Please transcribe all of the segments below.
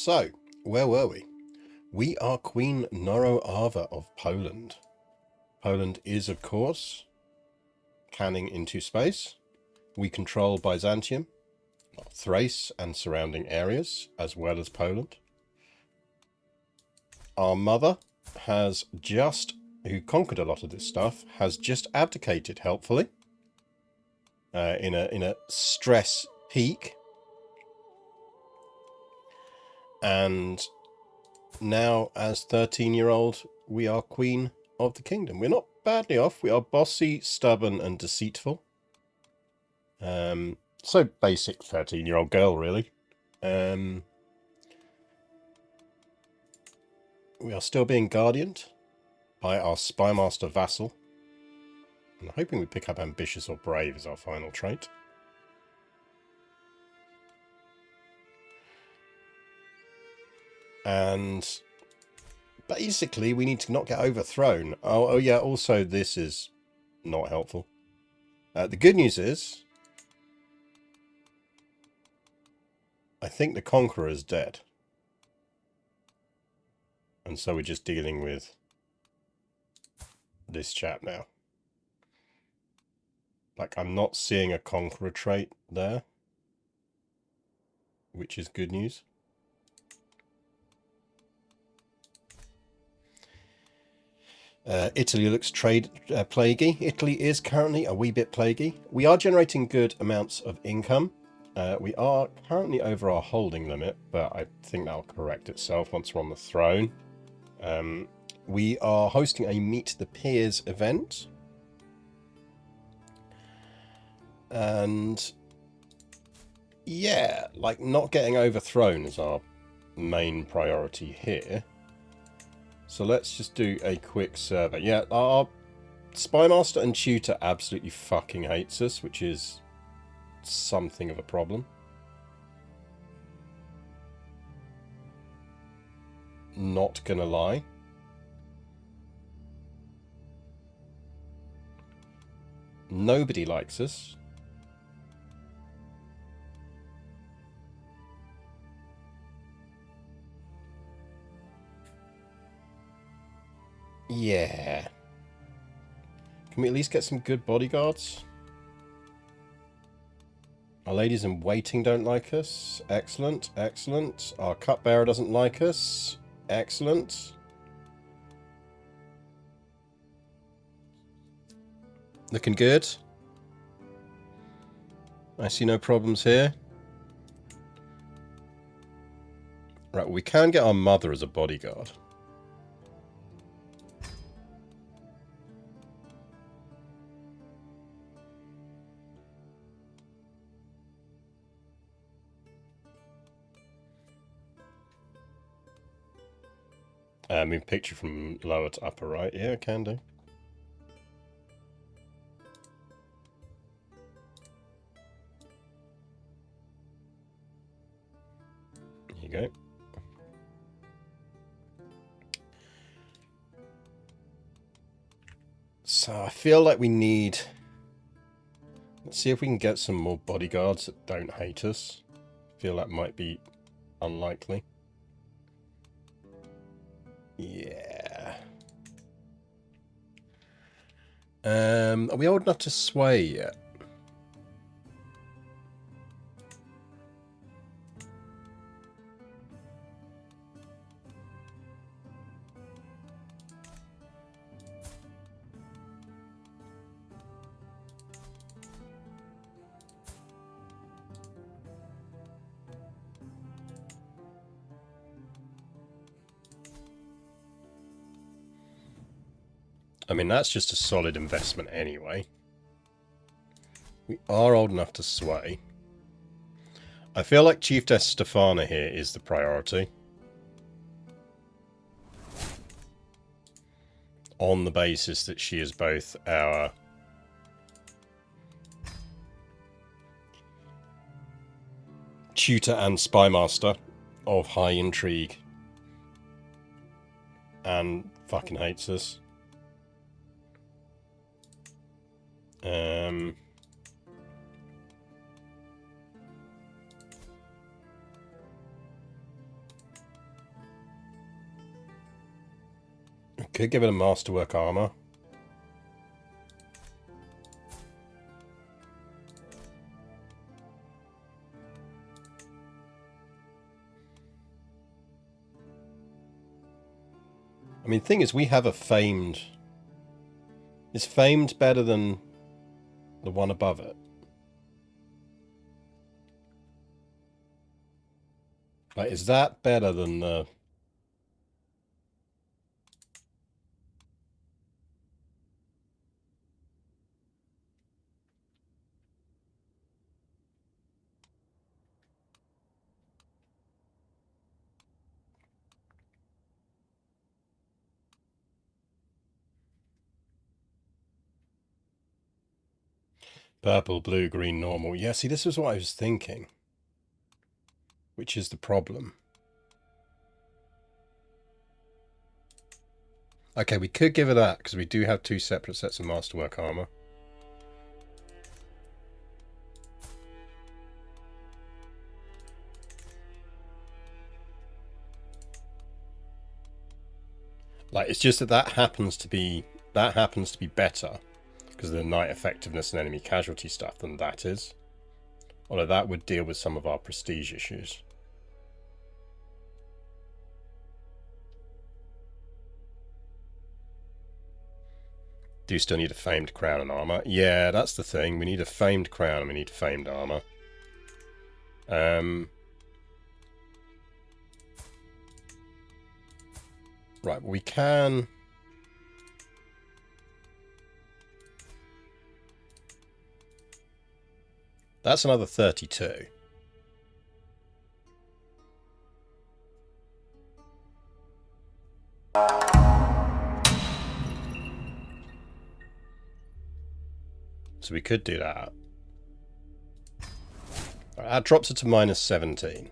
So, where were we? We are Queen Noroava of Poland. Poland is, of course, canning into space. We control Byzantium, Thrace and surrounding areas, as well as Poland. Our mother has just, who conquered a lot of this stuff, has just abdicated, helpfully, in a stress peak. And now, as 13-year-old, we are queen of the kingdom. We're not badly off. We are bossy, stubborn, and deceitful. So basic 13-year-old girl, really. We are still being guardianed by our spymaster vassal. I'm hoping we pick up ambitious or brave as our final trait. And basically, we need to not get overthrown. Oh yeah, also this is not helpful. The good news is, I think the Conqueror is dead. And so we're just dealing with this chap now. Like, I'm not seeing a Conqueror trait there, which is good news. Italy looks plaguey. Italy is currently a wee bit plaguey. We are generating good amounts of income. We are currently over our holding limit, but I think that'll correct itself once we're on the throne. We are hosting a Meet the Peers event. And yeah, like, not getting overthrown is our main priority here. So let's just do a quick survey. Yeah, our spymaster and tutor absolutely fucking hates us, which is something of a problem. Not gonna lie. Nobody likes us. Yeah. Can we at least get some good bodyguards? Our ladies in waiting don't like us. Excellent, excellent. Our cupbearer doesn't like us. Excellent. Looking good. I see no problems here. Right, we can get our mother as a bodyguard. Move picture from lower to upper right. Yeah, can do. There you go. So I feel like we need... Let's see if we can get some more bodyguards that don't hate us. I feel that might be unlikely. Yeah. Are we old enough to sway yet? I mean, that's just a solid investment anyway. We are old enough to sway. I feel like Chiefess Stefana here is the priority. On the basis that she is both our tutor and spymaster of high intrigue. And fucking hates us. Could give it a masterwork armor. I mean, the thing is, we have a famed... Is famed better than the one above it? Like, is that better than the... Purple, blue, green, normal. Yeah, see, this was what I was thinking. Which is the problem. Okay, we could give it that, because we do have 2 separate sets of masterwork armor. Like, it's just that happens to be better because of the knight effectiveness and enemy casualty stuff than that is. Although that would deal with some of our prestige issues. Do you still need a famed crown and armor? Yeah, that's the thing. We need a famed crown and we need famed armor. Right, well, we can... That's another 32. So we could do that. Right, that drops it to minus 17.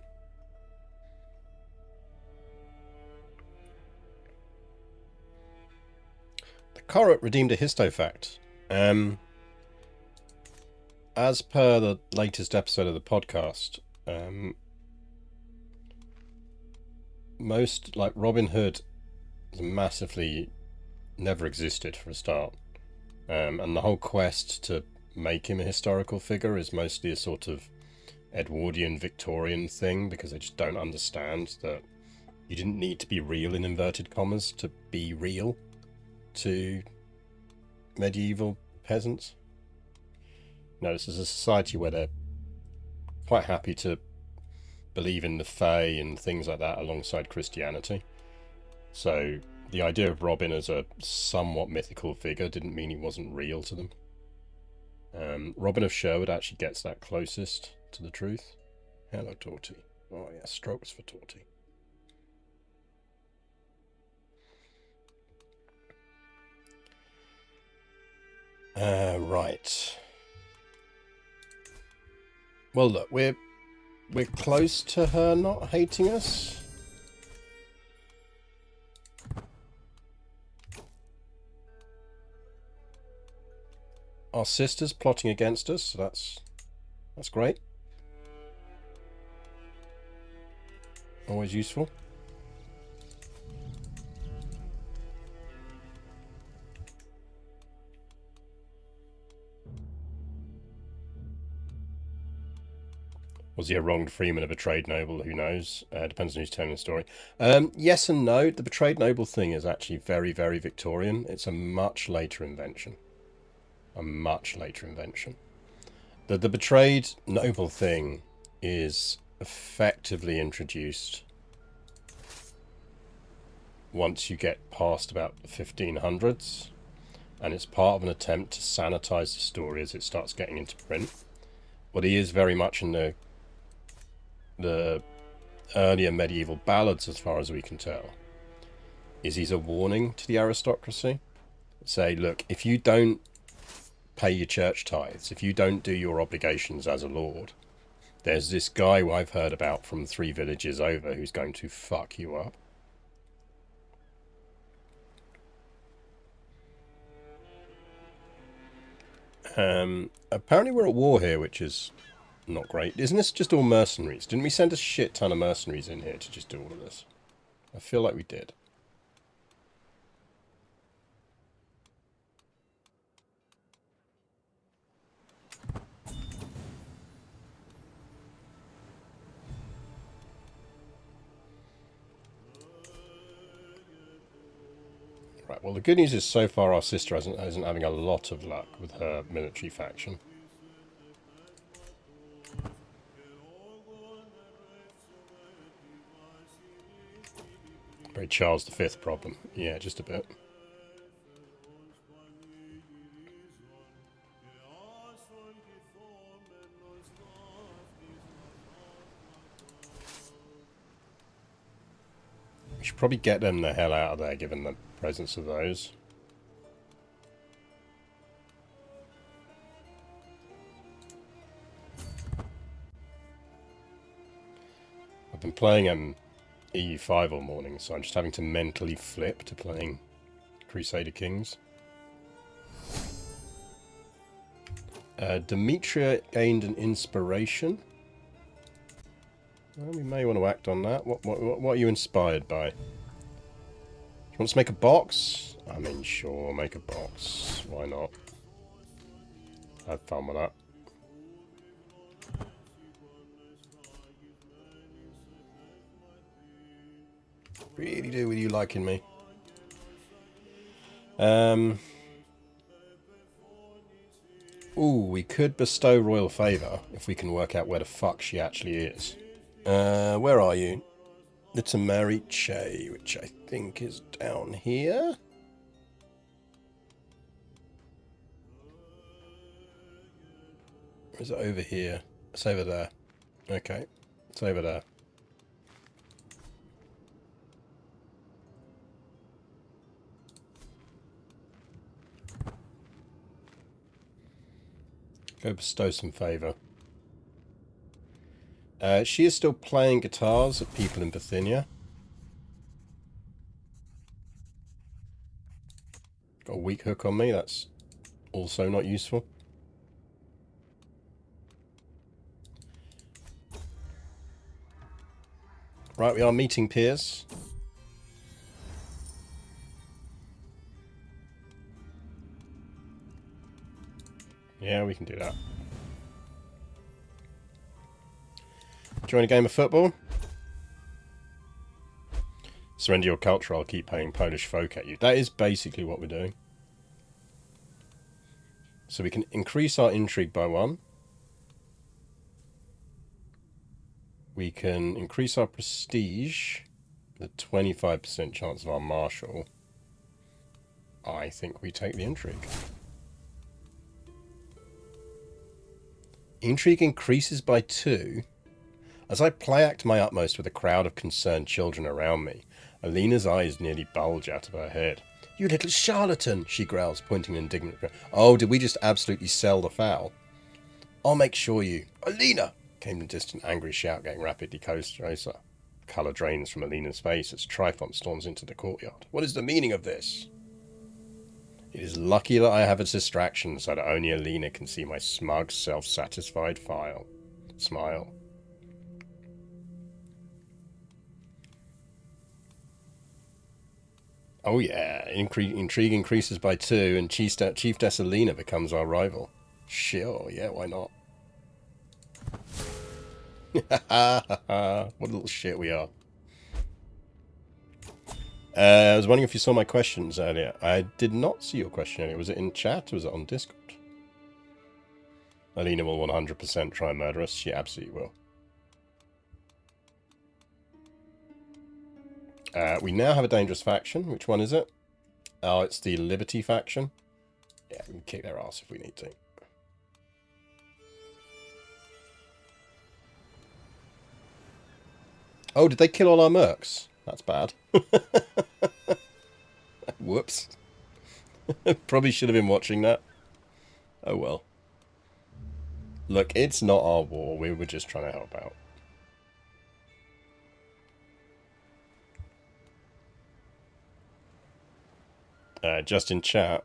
The Korot redeemed a histofact. As per the latest episode of the podcast, most, like, Robin Hood massively never existed for a start. And the whole quest to make him a historical figure is mostly a sort of Edwardian Victorian thing, because they just don't understand that you didn't need to be real, in inverted commas, to be real to medieval peasants. No, this is a society where they're quite happy to believe in the Fae and things like that alongside Christianity. So the idea of Robin as a somewhat mythical figure didn't mean he wasn't real to them. Robin of Sherwood actually gets that closest to the truth. Hello, Torty. Oh yeah, strokes for Torty. Right. Well, look, we're close to her not hating us. Our sister's plotting against us, so that's great. Always useful. Was he a wronged freeman, a betrayed noble? Who knows? Depends on who's telling the story. Yes and no. The betrayed noble thing is actually very, very Victorian. It's a much later invention. A much later invention. The betrayed noble thing is effectively introduced once you get past about the 1500s, and it's part of an attempt to sanitize the story as it starts getting into print. But he is very much in the earlier medieval ballads, as far as we can tell. He's a warning to the aristocracy. Say, look, if you don't pay your church tithes, if you don't do your obligations as a lord, there's this guy who I've heard about from 3 villages over who's going to fuck you up. Apparently we're at war here, which is not great. Isn't this just all mercenaries? Didn't we send a shit ton of mercenaries in here to just do all of this? I feel like we did. well, the good news is so far our sister isn't having a lot of luck with her military faction. Very Charles V problem. Yeah, just a bit. We should probably get them the hell out of there, given the presence of those. I've been playing EU5 all morning, so I'm just having to mentally flip to playing Crusader Kings. Demetria gained an inspiration. Well, we may want to act on that. What are you inspired by? You want to make a box? I mean, sure, make a box. Why not? Have fun with that. Really do with you liking me. Ooh, we could bestow royal favour if we can work out where the fuck she actually is. Where are you? The Tamariche, which I think is down here. Or is it over here? It's over there. Okay, it's over there. Go bestow some favour. She is still playing guitars at people in Bithynia. Got a weak hook on me, that's also not useful. Right, we are meeting peers. Yeah, we can do that. Join a game of football? Surrender your culture, I'll keep paying Polish folk at you. That is basically what we're doing. So we can increase our intrigue by 1. We can increase our prestige with a 25% chance of our marshal. I think we take the intrigue. Intrigue increases by 2. As I play act my utmost with a crowd of concerned children around me, Alina's eyes nearly bulge out of her head. You little charlatan, she growls, pointing indignantly. Oh, did we just absolutely sell the fowl? I'll make sure you... Alina! Came the distant angry shout, getting rapidly closer. Colour drains from Alina's face as Trifont storms into the courtyard. What is the meaning of this? It is lucky that I have a distraction so that only Alina can see my smug, self-satisfied smile. Oh yeah, intrigue increases by 2 and Chiefess Alina becomes our rival. Sure, yeah, why not? What a little shit we are. I was wondering if you saw my questions earlier. I did not see your question earlier. Was it in chat or was it on Discord? Alina will 100% try and murder us. She absolutely will. We now have a dangerous faction. Which one is it? Oh, it's the Liberty faction. Yeah, we can kick their ass if we need to. Oh, did they kill all our mercs? That's bad. Whoops. Probably should have been watching that. Oh well. Look, it's not our war. We were just trying to help out. Just in chat.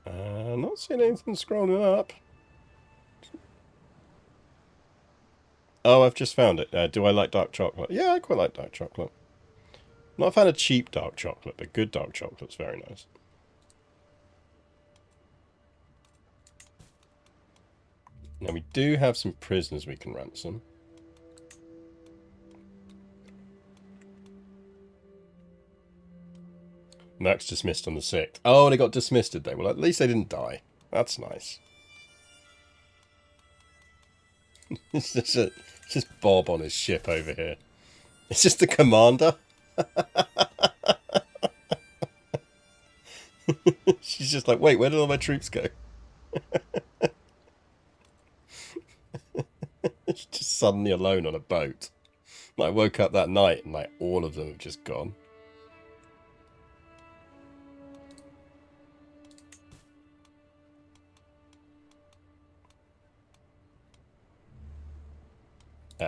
Not seeing anything scrolling up. Oh, I've just found it. Do I like dark chocolate? Yeah, I quite like dark chocolate. Not a fan of cheap dark chocolate, but good dark chocolate's very nice. Now, we do have some prisoners we can ransom. Mercs dismissed on the 6th. Oh, they got dismissed, did they? Well, at least they didn't die. That's nice. It's just Bob on his ship over here. It's just the commander. She's just like, wait, where did all my troops go? She's just suddenly alone on a boat. I woke up that night and like all of them have just gone.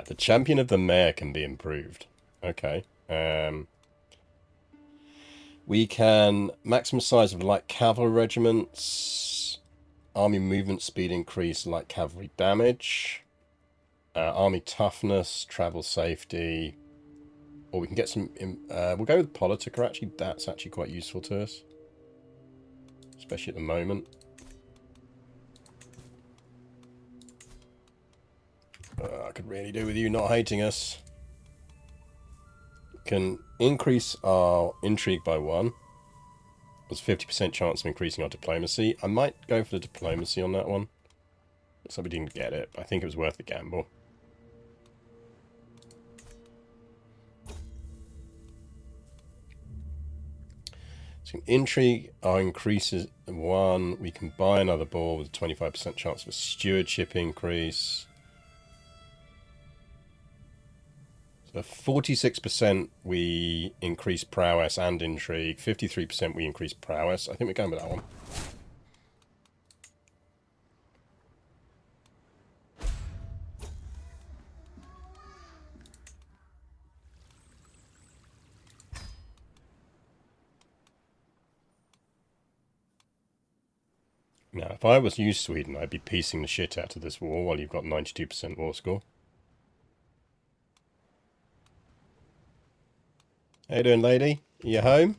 The champion of the mare can be improved. Okay. We can maximum size of light cavalry regiments, army movement speed increase, light cavalry damage, army toughness, travel safety, or we can get some. We'll go with Politica. Actually, that's actually quite useful to us, especially at the moment. I could really do with you not hating us. Can increase our intrigue by 1. There's 50% chance of increasing our diplomacy. I might go for the diplomacy on that one. Looks like we didn't get it, but I think it was worth the gamble. So intrigue our increases 1. We can buy another ball with a 25% chance of a stewardship increase. 46% we increase prowess and intrigue. 53% we increase prowess. I think we're going with that one. Now, if I was you, Sweden, I'd be piecing the shit out of this war while you've got 92% war score. How you doing, lady? Are you home?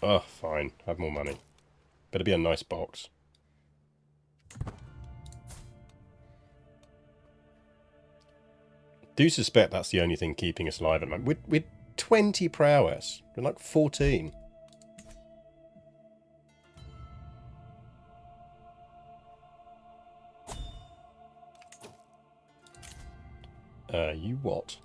Oh, fine. Have more money. Better be a nice box. Do suspect that's the only thing keeping us alive at the moment. We're 20 prowess. We're like 14. You what?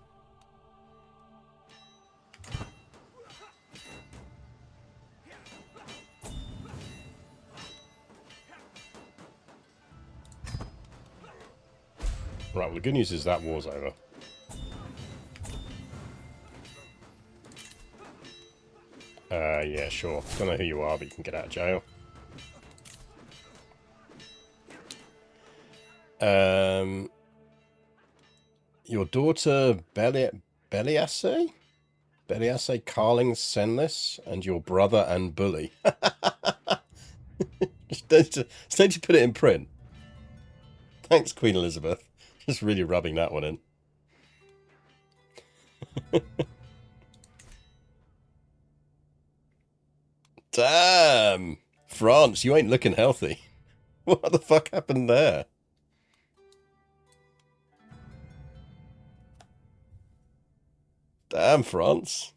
Right, well the good news is that war's over. Yeah, sure. Don't know who you are, but you can get out of jail. Your daughter, Beliasse? Beliasse Carling Senlis, and your brother and bully. Just need to put it in print. Thanks, Queen Elizabeth. Just really rubbing that one in. Damn! France, you ain't looking healthy. What the fuck happened there? Damn, France.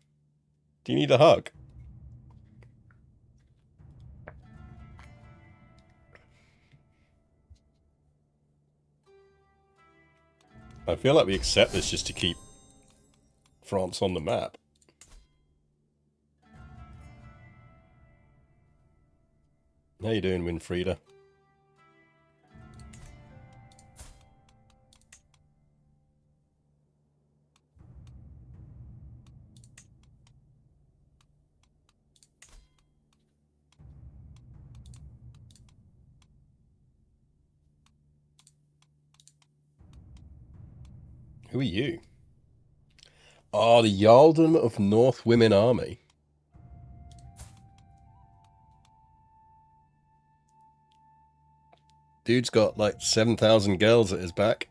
Do you need a hug? I feel like we accept this just to keep France on the map. How you doing, Winfrieda? Who are you? Oh, the Jarldom of North Women Army. Dude's got like 7,000 girls at his back.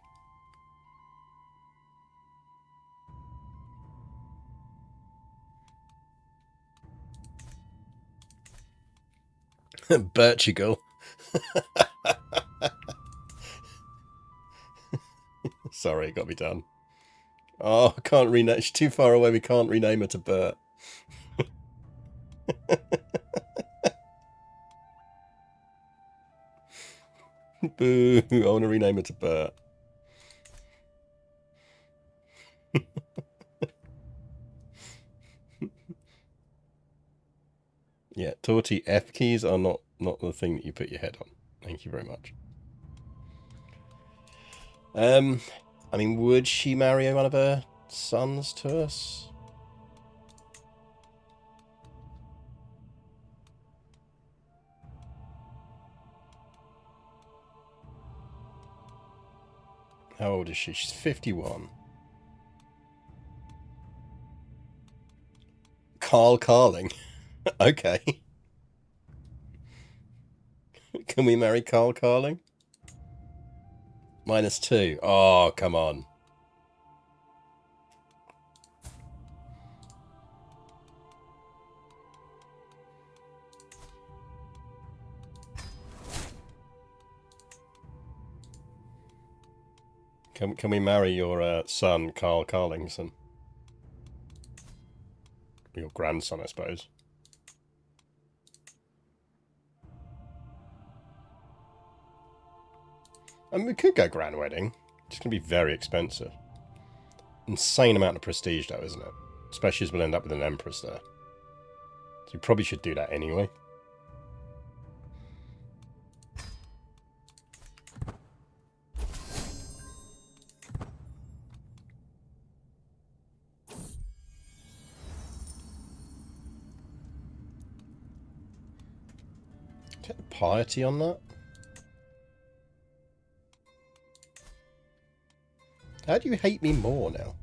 Birchigal. Sorry, it got me done. Oh, I can't rename. She's too far away. We can't rename her to Bert. Boo! I want to rename her to Bert. Yeah, Torty F keys are not the thing that you put your head on. Thank you very much. I mean, would she marry one of her sons to us? How old is she? She's 51. Carl Carling. Okay. Can we marry Carl Carling? -2. Oh, come on. Can we marry your son, Carl Carlingson? Your grandson, I suppose. I mean, we could go grand wedding. It's going to be very expensive. Insane amount of prestige, though, isn't it? Especially as we'll end up with an empress there. So you probably should do that anyway. Get the piety on that. How do you hate me more now?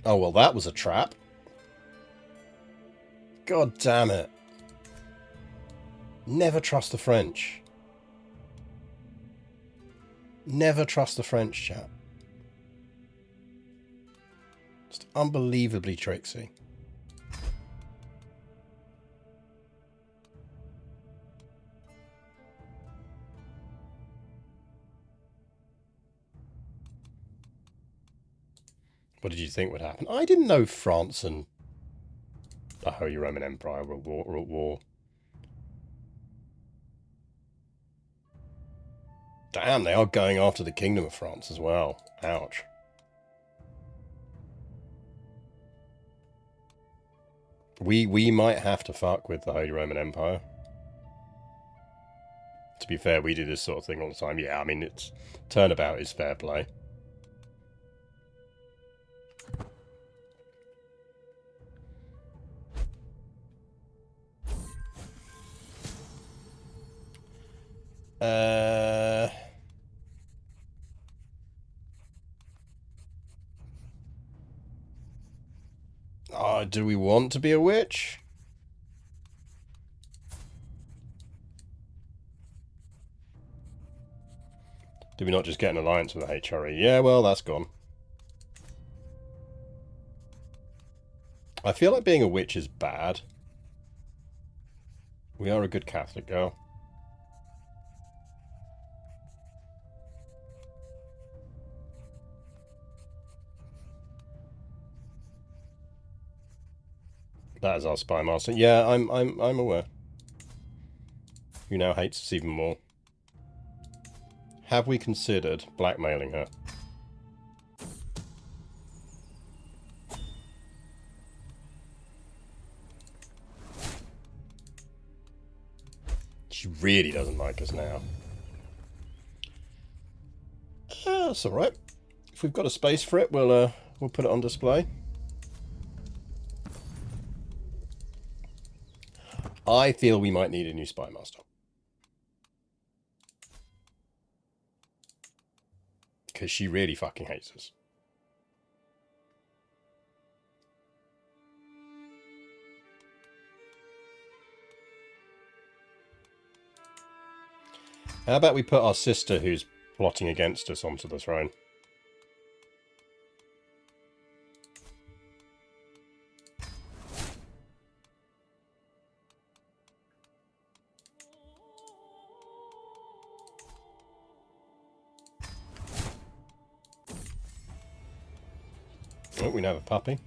Oh, well, that was a trap. God damn it. Never trust the French. Never trust the French, chap. Just unbelievably tricksy. What did you think would happen? I didn't know France and the Holy Roman Empire were at war. Damn, they are going after the Kingdom of France as well. Ouch. We might have to fuck with the Holy Roman Empire. To be fair, we do this sort of thing all the time. Yeah, I mean, it's turnabout is fair play. Do we want to be a witch? Did we not just get an alliance with the HRE? Yeah, well, that's gone. I feel like being a witch is bad. We are a good Catholic girl. That is our spy master. Yeah, I'm aware. Who now hates us even more. Have we considered blackmailing her? She really doesn't like us now. That's alright. If we've got a space for it, we'll put it on display. I feel we might need a new spy master. Because she really fucking hates us. How about we put our sister who's plotting against us onto the throne? Oh, we now have a puppy.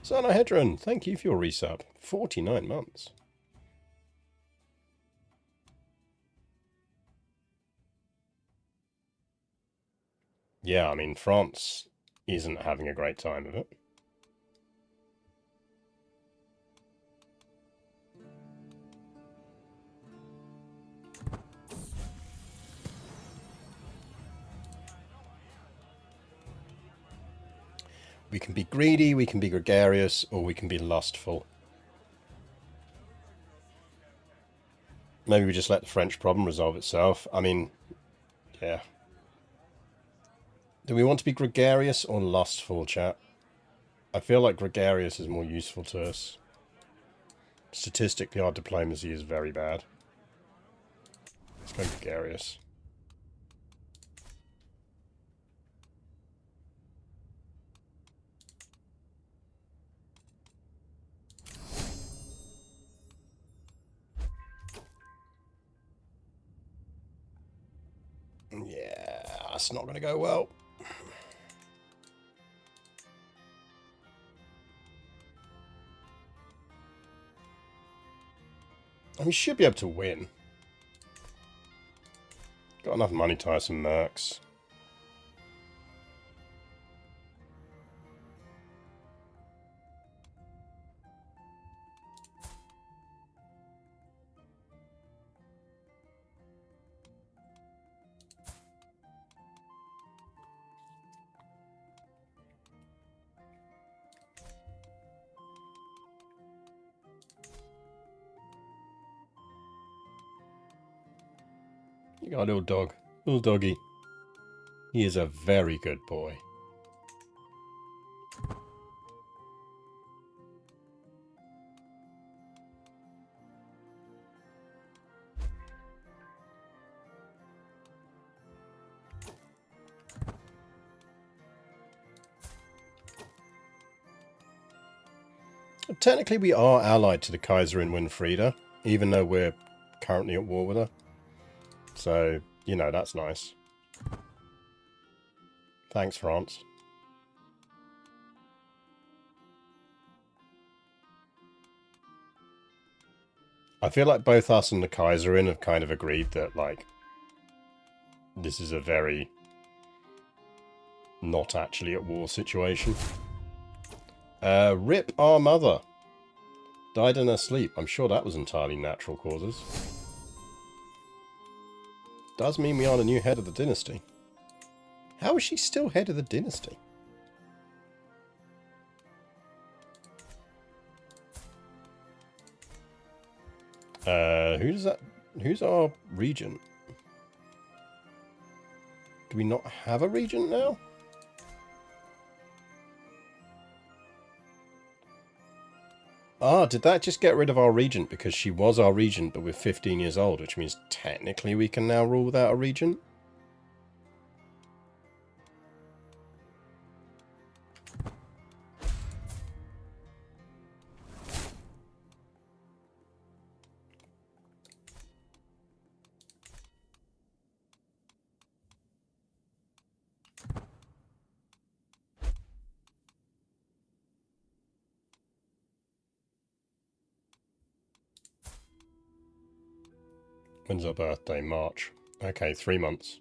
Sanohedron, thank you for your resub. 49 months. Yeah, I mean, France isn't having a great time of it. We can be greedy, we can be gregarious, or we can be lustful. Maybe we just let the French problem resolve itself. I mean, yeah. Do we want to be gregarious or lustful, chat? I feel like gregarious is more useful to us. Statistically, our diplomacy is very bad. Let's go gregarious. Yeah, that's not going to go well. And we should be able to win. Got enough money to hire some mercs. You got a little dog. Little doggy. He is a very good boy. Technically, we are allied to the Kaiserin Winfrieda, even though we're currently at war with her. So, you know, that's nice. Thanks, France. I feel like both us and the Kaiserin have kind of agreed that, like, this is a very not actually at war situation. Rip our mother. Died in her sleep. I'm sure that was entirely natural causes. Does mean we are the new head of the dynasty. How is she still head of the dynasty? Who's our regent? Do we not have a regent now? Ah, did that just get rid of our regent because she was our regent but we're 15 years old, which means technically we can now rule without a regent? When's our birthday? March. Okay, 3 months.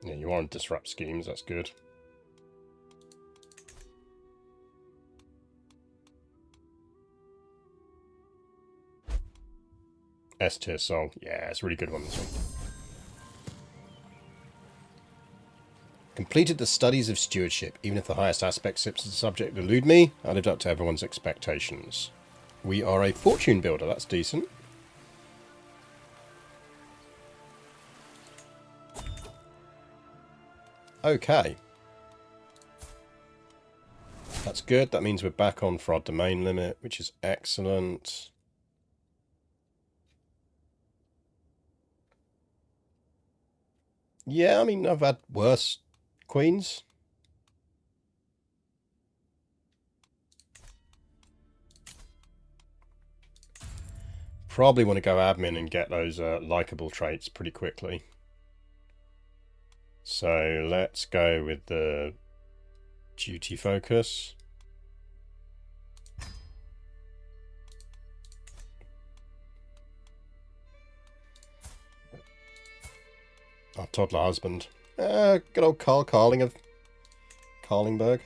Yeah, you want to disrupt schemes, that's good. S tier soul. Yeah, it's a really good one, this one. Completed the studies of stewardship. Even if the highest aspects of the subject elude me, I lived up to everyone's expectations. We are a fortune builder, that's decent. Okay. That's good. That means we're back on for our domain limit, which is excellent. Yeah, I mean, I've had worse queens. Probably want to go admin and get those likable traits pretty quickly. So let's go with the duty focus. Our toddler husband. Good old Carl Carling of Carlingberg.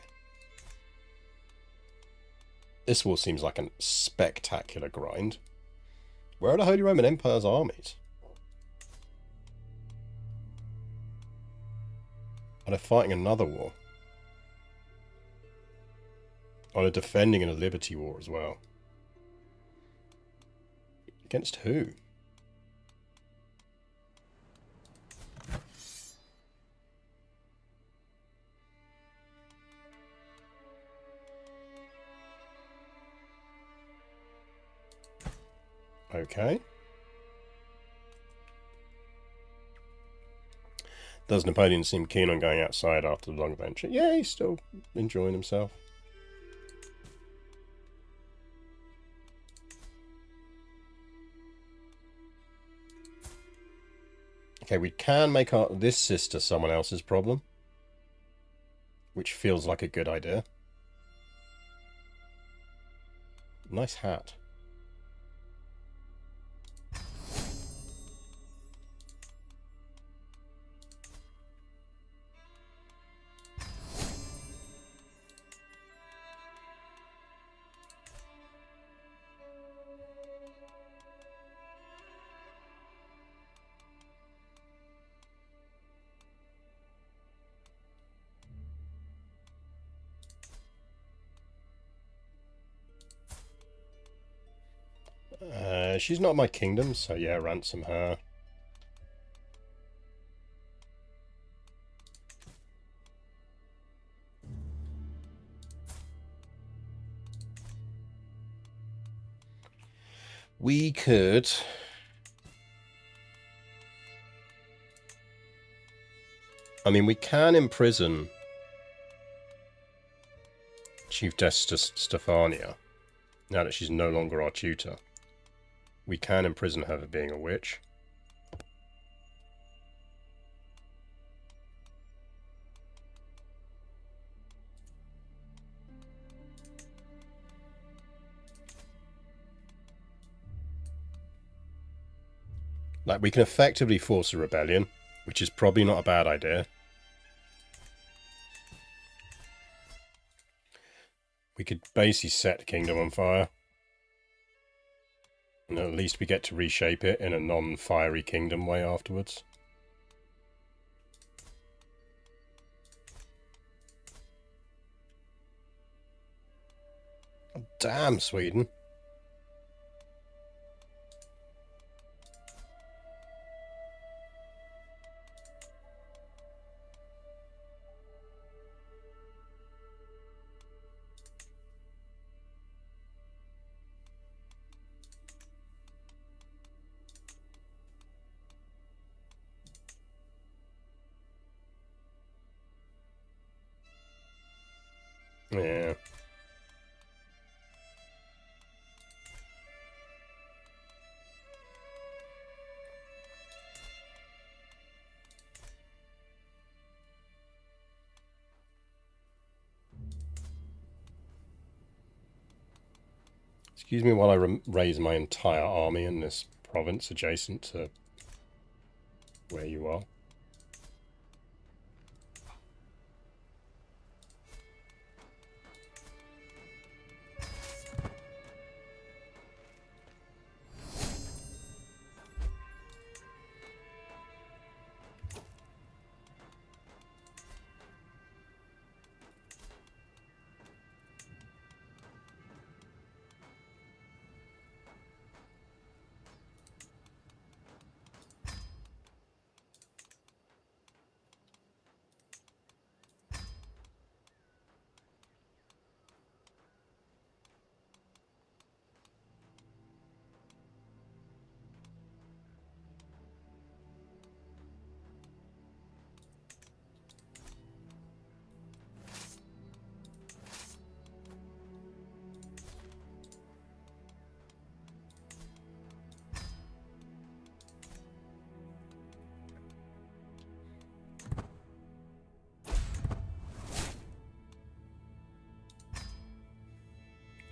This war seems like a spectacular grind. Where are the Holy Roman Empire's armies? Are they fighting another war? Are they defending in a liberty war as well? Against who? Okay. Does Napoleon seem keen on going outside after the long venture? Yeah, he's still enjoying himself. Okay, we can make this sister someone else's problem, which feels like a good idea. Nice hat. She's not my kingdom, so yeah, ransom her. We could... I mean, we can imprison Chiefess Stephania, now that she's no longer our tutor. We can imprison her for being a witch. Like, we can effectively force a rebellion, which is probably not a bad idea. We could basically set the kingdom on fire. And at least we get to reshape it in a non-fiery kingdom way afterwards. Damn, Sweden. Yeah. Excuse me while I raise my entire army in this province adjacent to where you are.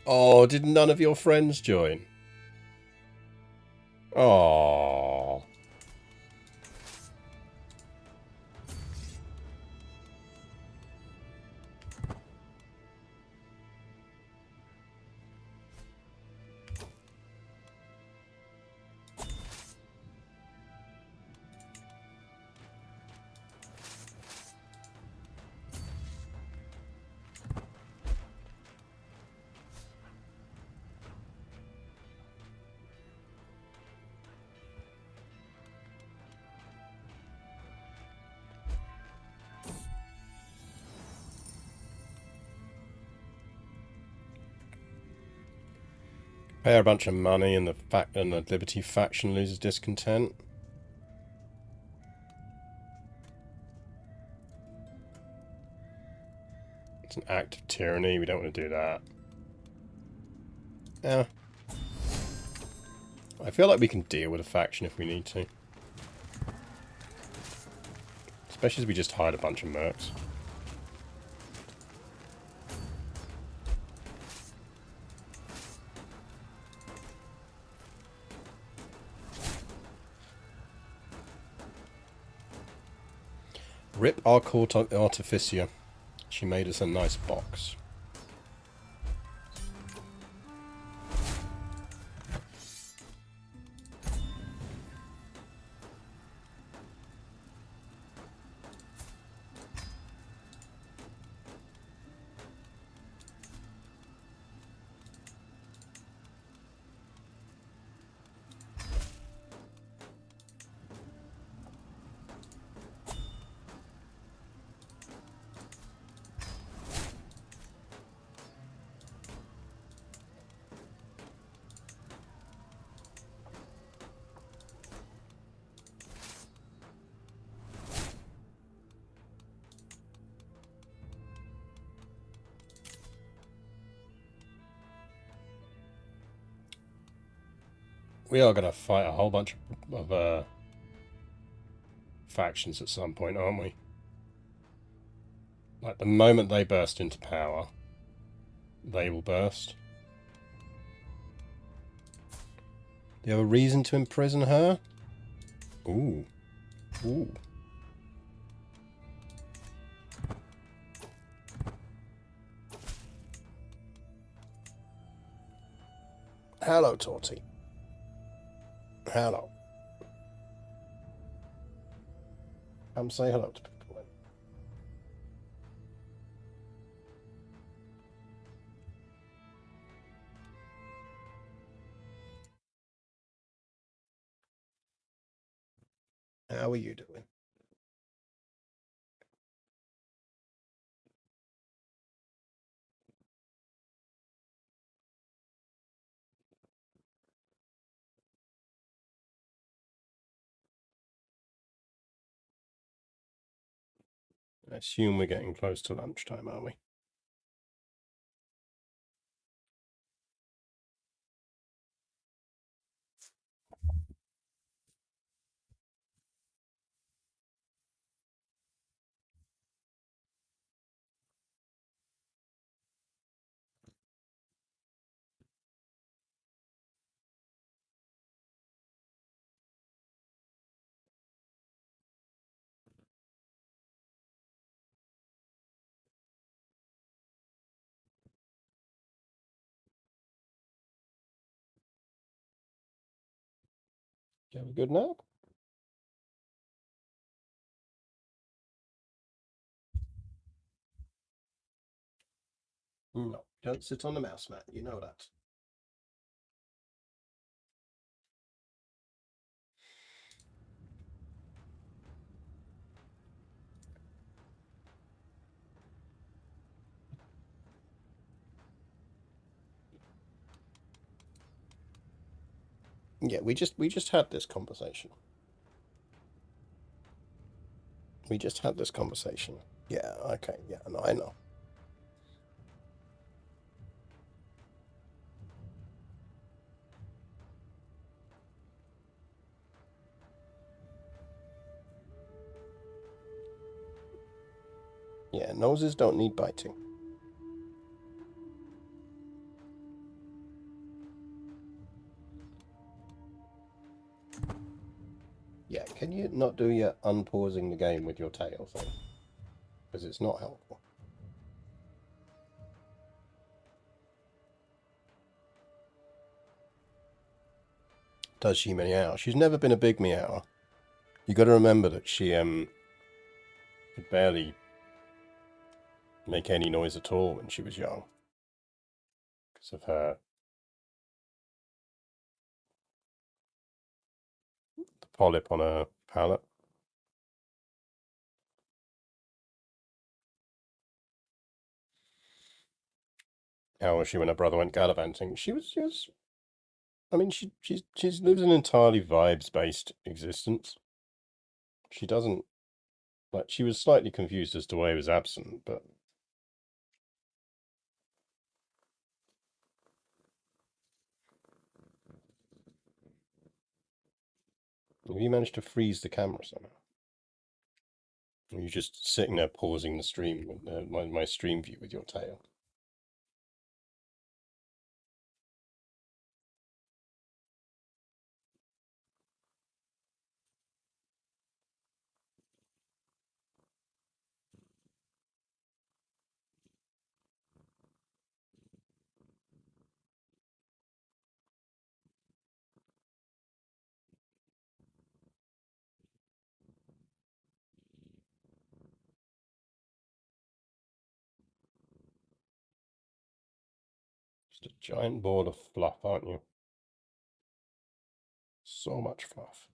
Oh, did none of your friends join? Oh. Pay a bunch of money and the Liberty faction loses discontent. It's an act of tyranny. We don't want to do that. Yeah. I feel like we can deal with a faction if we need to. Especially as we just hired a bunch of mercs. Rip our court artificer. She made us a nice box. We are going to fight a whole bunch of factions at some point, aren't we? Like, the moment they burst into power, they will burst. Do you have a reason to imprison her? Ooh. Ooh. Hello, Torty. Hello. Come say hello to people. How are you doing? I assume we're getting close to lunchtime, are we? Do you have a good nap? No, don't sit on the mouse mat. You know that. Yeah, we just had this conversation. We just had this conversation. Yeah, okay, yeah, no, I know. Yeah, noses don't need biting. Yeah, can you not do your unpausing the game with your tail thing? Because it's not helpful. Does she meow? She's never been a big meower. You got to remember that she could barely make any noise at all when she was young because of her the polyp on her palate. How was she when her brother went gallivanting? She was. I mean, she lives an entirely vibes based existence. She doesn't like. She was slightly confused as to why he was absent, but have you managed to freeze the camera somehow? Or are you just sitting there pausing the stream, my stream view with your tail? Just a giant ball of fluff, aren't you? So much fluff.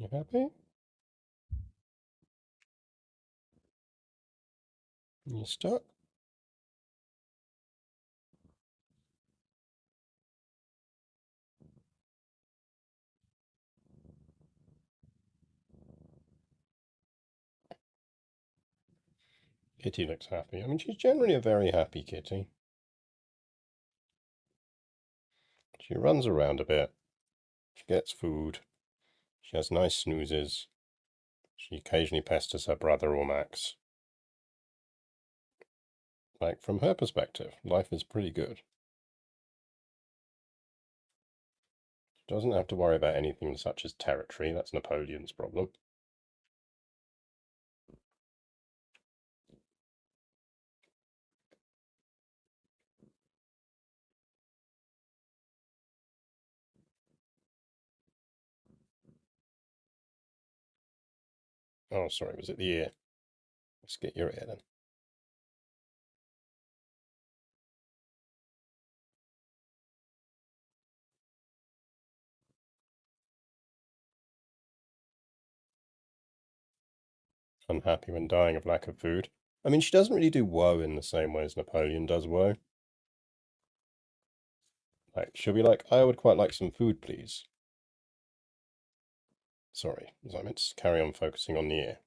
You happy? You stuck? Kitty looks happy. I mean, she's generally a very happy kitty. She runs around a bit. She gets food. She has nice snoozes. She occasionally pesters her brother or Max. Like, from her perspective, life is pretty good. She doesn't have to worry about anything such as territory. That's Napoleon's problem. Oh, sorry, was it the ear? Let's get your ear then. Unhappy when dying of lack of food. I mean, she doesn't really do woe in the same way as Napoleon does woe. Like, she'll be like, I would quite like some food, please. Sorry, as I meant to carry on focusing on the ear.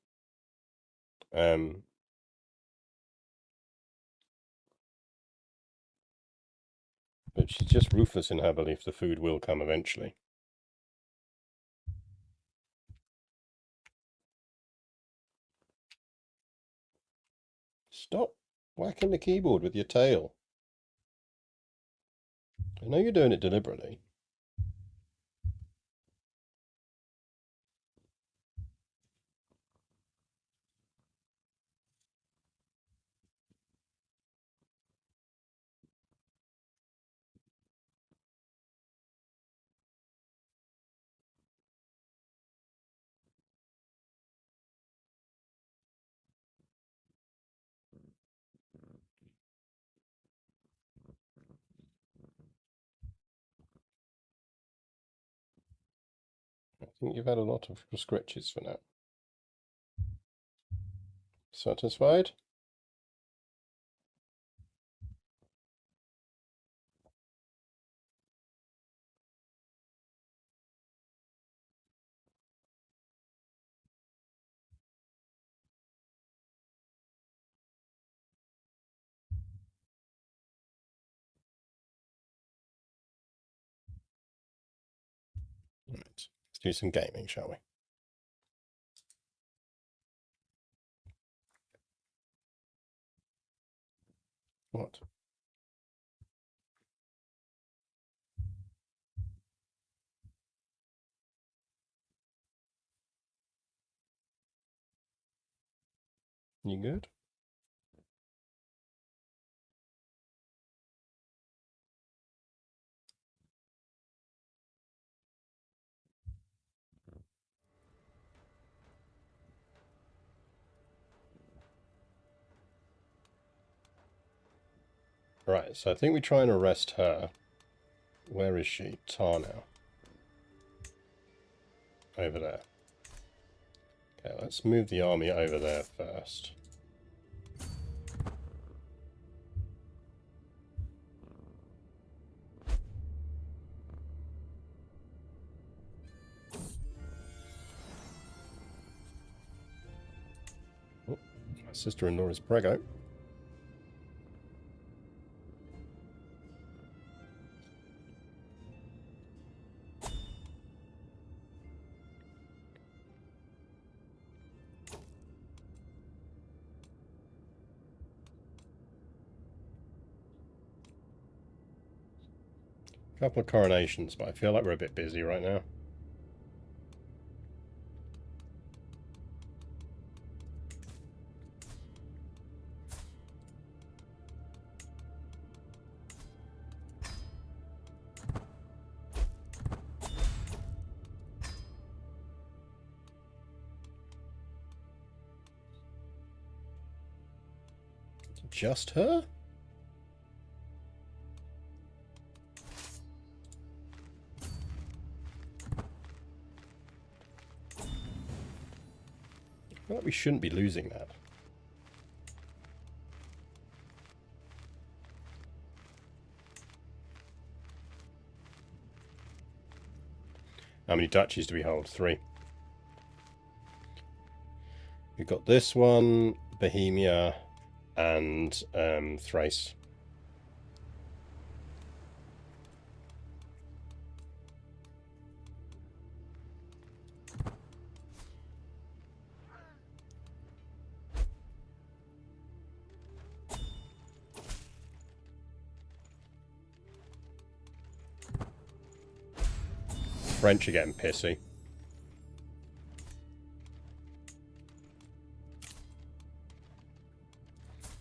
Um, but she's just ruthless in her belief the food will come eventually. Stop whacking the keyboard with your tail. I know you're doing it deliberately. I think you've had a lot of scratches for now. Satisfied? Right. Let's do some gaming, shall we? What? You good? Right, so I think we try and arrest her. Where is she? Tar now. Over there. Okay, let's move the army over there first. Oh, my sister-in-law is preggo. Couple of coronations, but I feel like we're a bit busy right now. Just her? I feel like we shouldn't be losing that. How many duchies do we hold? 3. We've got this one, Bohemia, and Thrace. French are getting pissy.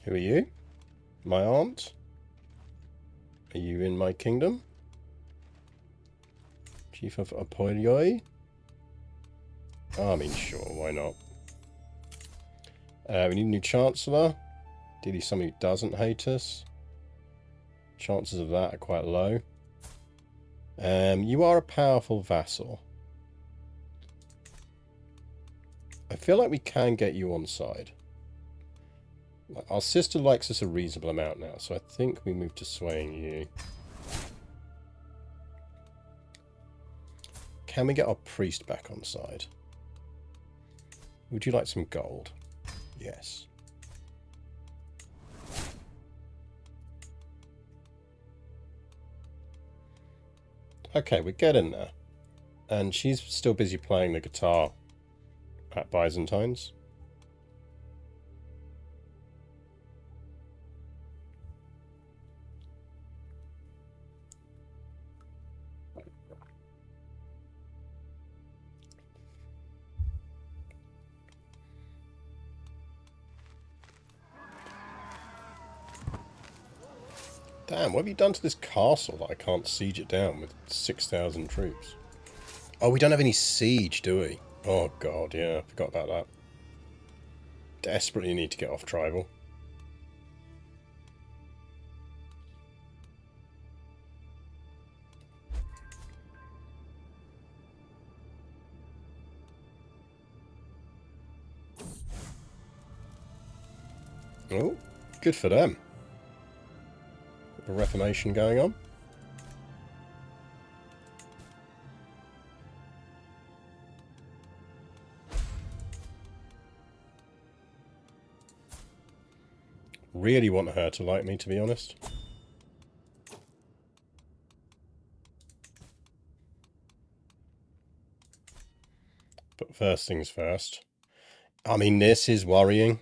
Who are you? My aunt? Are you in my kingdom? Chief of Apolloi? Oh, I mean, sure, why not? We need a new Chancellor. Ideally somebody who doesn't hate us. Chances of that are quite low. You are a powerful vassal. I feel like we can get you on side. Our sister likes us a reasonable amount now, so I think we move to swaying you. Can we get our priest back on side? Would you like some gold? Yes. Okay, we're getting there. And she's still busy playing the guitar at Byzantines. Damn, what have you done to this castle that I can't siege it down with 6,000 troops? Oh, we don't have any siege, do we? Oh god, yeah, I forgot about that. Desperately need to get off tribal. Oh, good for them. A reformation going on. Really want her to like me, to be honest. But first things first. I mean, this is worrying.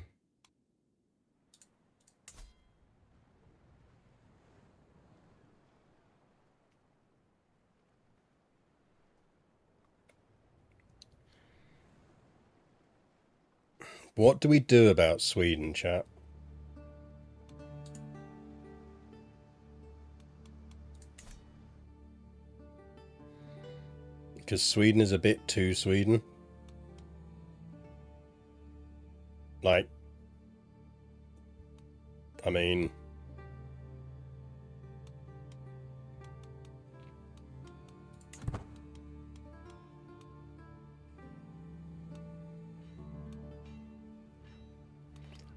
What do we do about Sweden, chat? Because Sweden is a bit too Sweden. Like, I mean...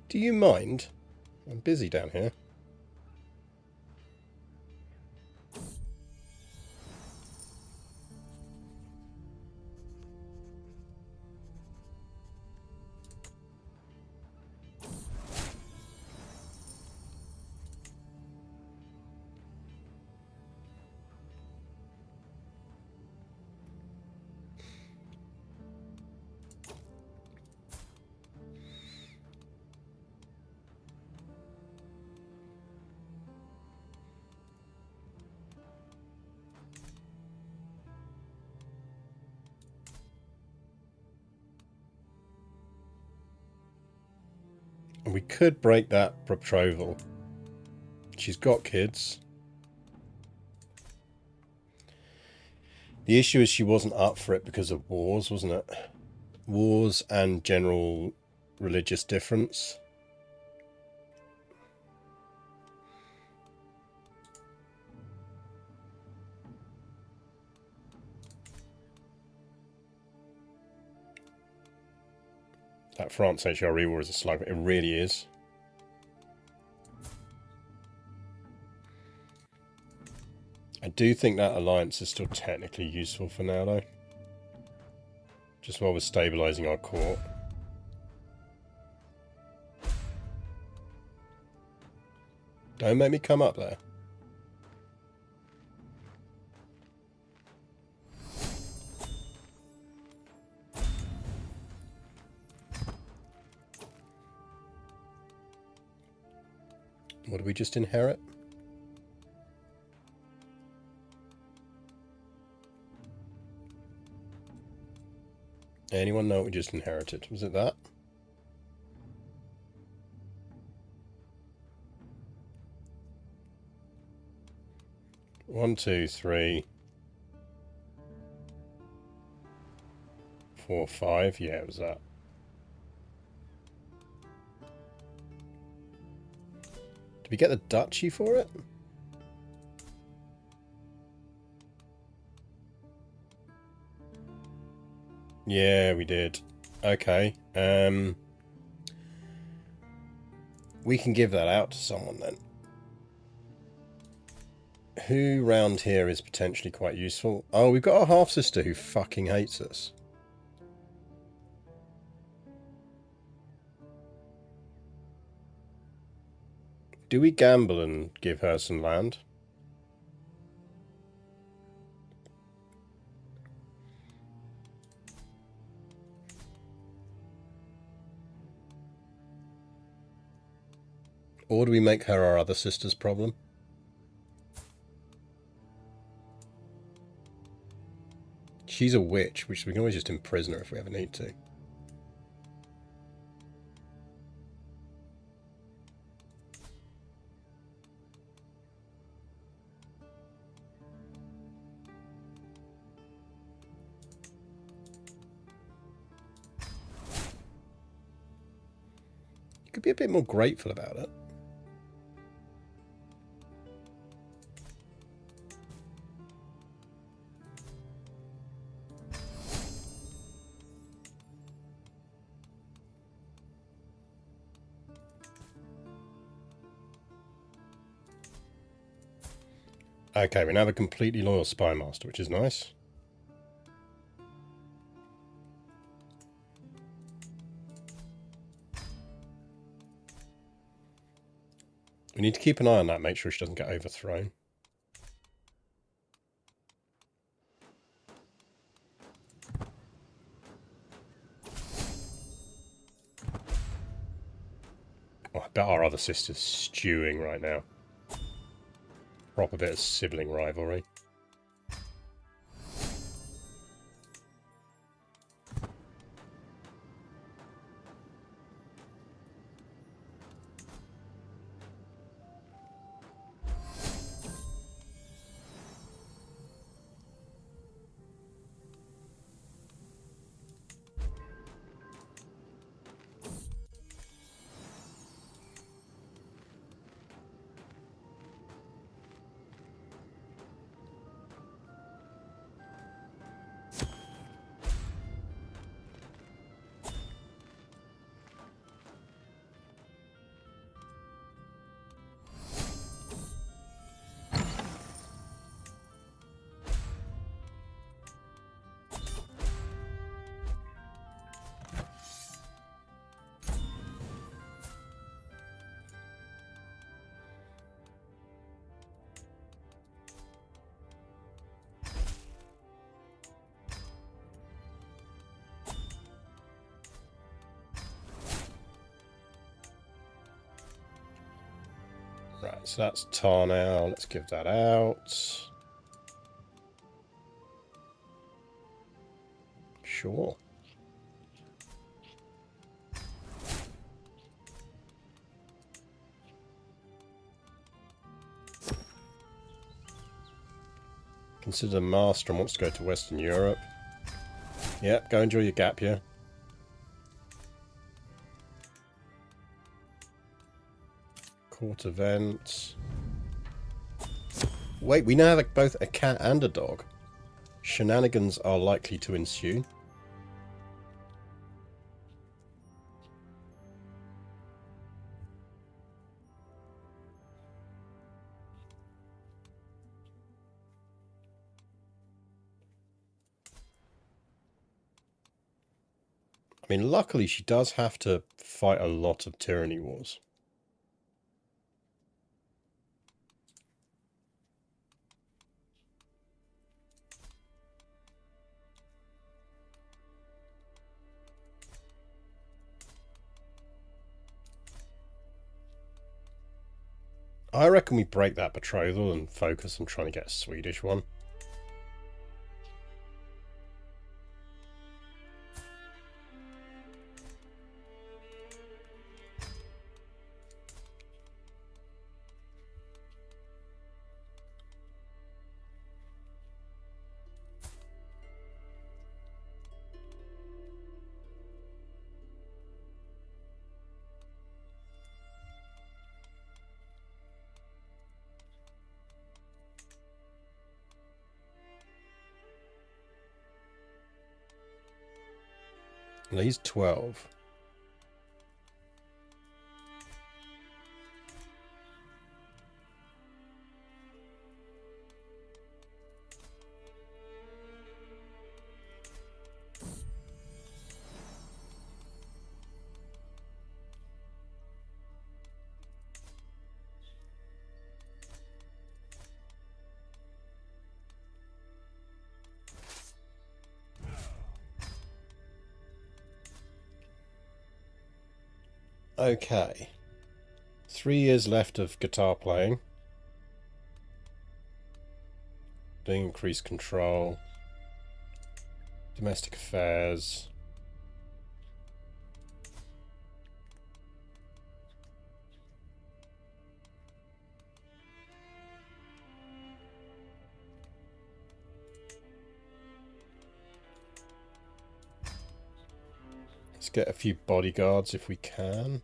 Do you mind? I'm busy down here. And we could break that betrothal. She's got kids. The issue is she wasn't up for it because of wars, wasn't it? Wars and general religious difference. That France HRE war is a slug. It really is. I do think that alliance is still technically useful for now, though. Just while we're stabilising our court. Don't make me come up there. What did we just inherit? Anyone know what we just inherited? Was it that? One, two, three, 4, 5. Yeah, it was that. Did we get the duchy for it? Yeah, we did. Okay. We can give that out to someone then. Who round here is potentially quite useful? Oh, we've got a half-sister who fucking hates us. Do we gamble and give her some land? Or do we make her our other sister's problem? She's a witch, which we can always just imprison her if we ever need to. You could be a bit more grateful about it. Okay, we now have a completely loyal spy master, which is nice. We need to keep an eye on that, make sure she doesn't get overthrown. Oh, I bet our other sister's stewing right now. Proper bit of sibling rivalry. Right, so that's tar now. Let's give that out. Sure. Consider master and wants to go to Western Europe. Yep, go enjoy your gap year. Court event. Wait, we now have both a cat and a dog. Shenanigans are likely to ensue. I mean, luckily she does have to fight a lot of tyranny wars. I reckon we break that betrothal and focus on trying to get a Swedish one. Well, he's 12. Okay. 3 years left of guitar playing. Doing increased control. Domestic affairs. Let's get a few bodyguards if we can.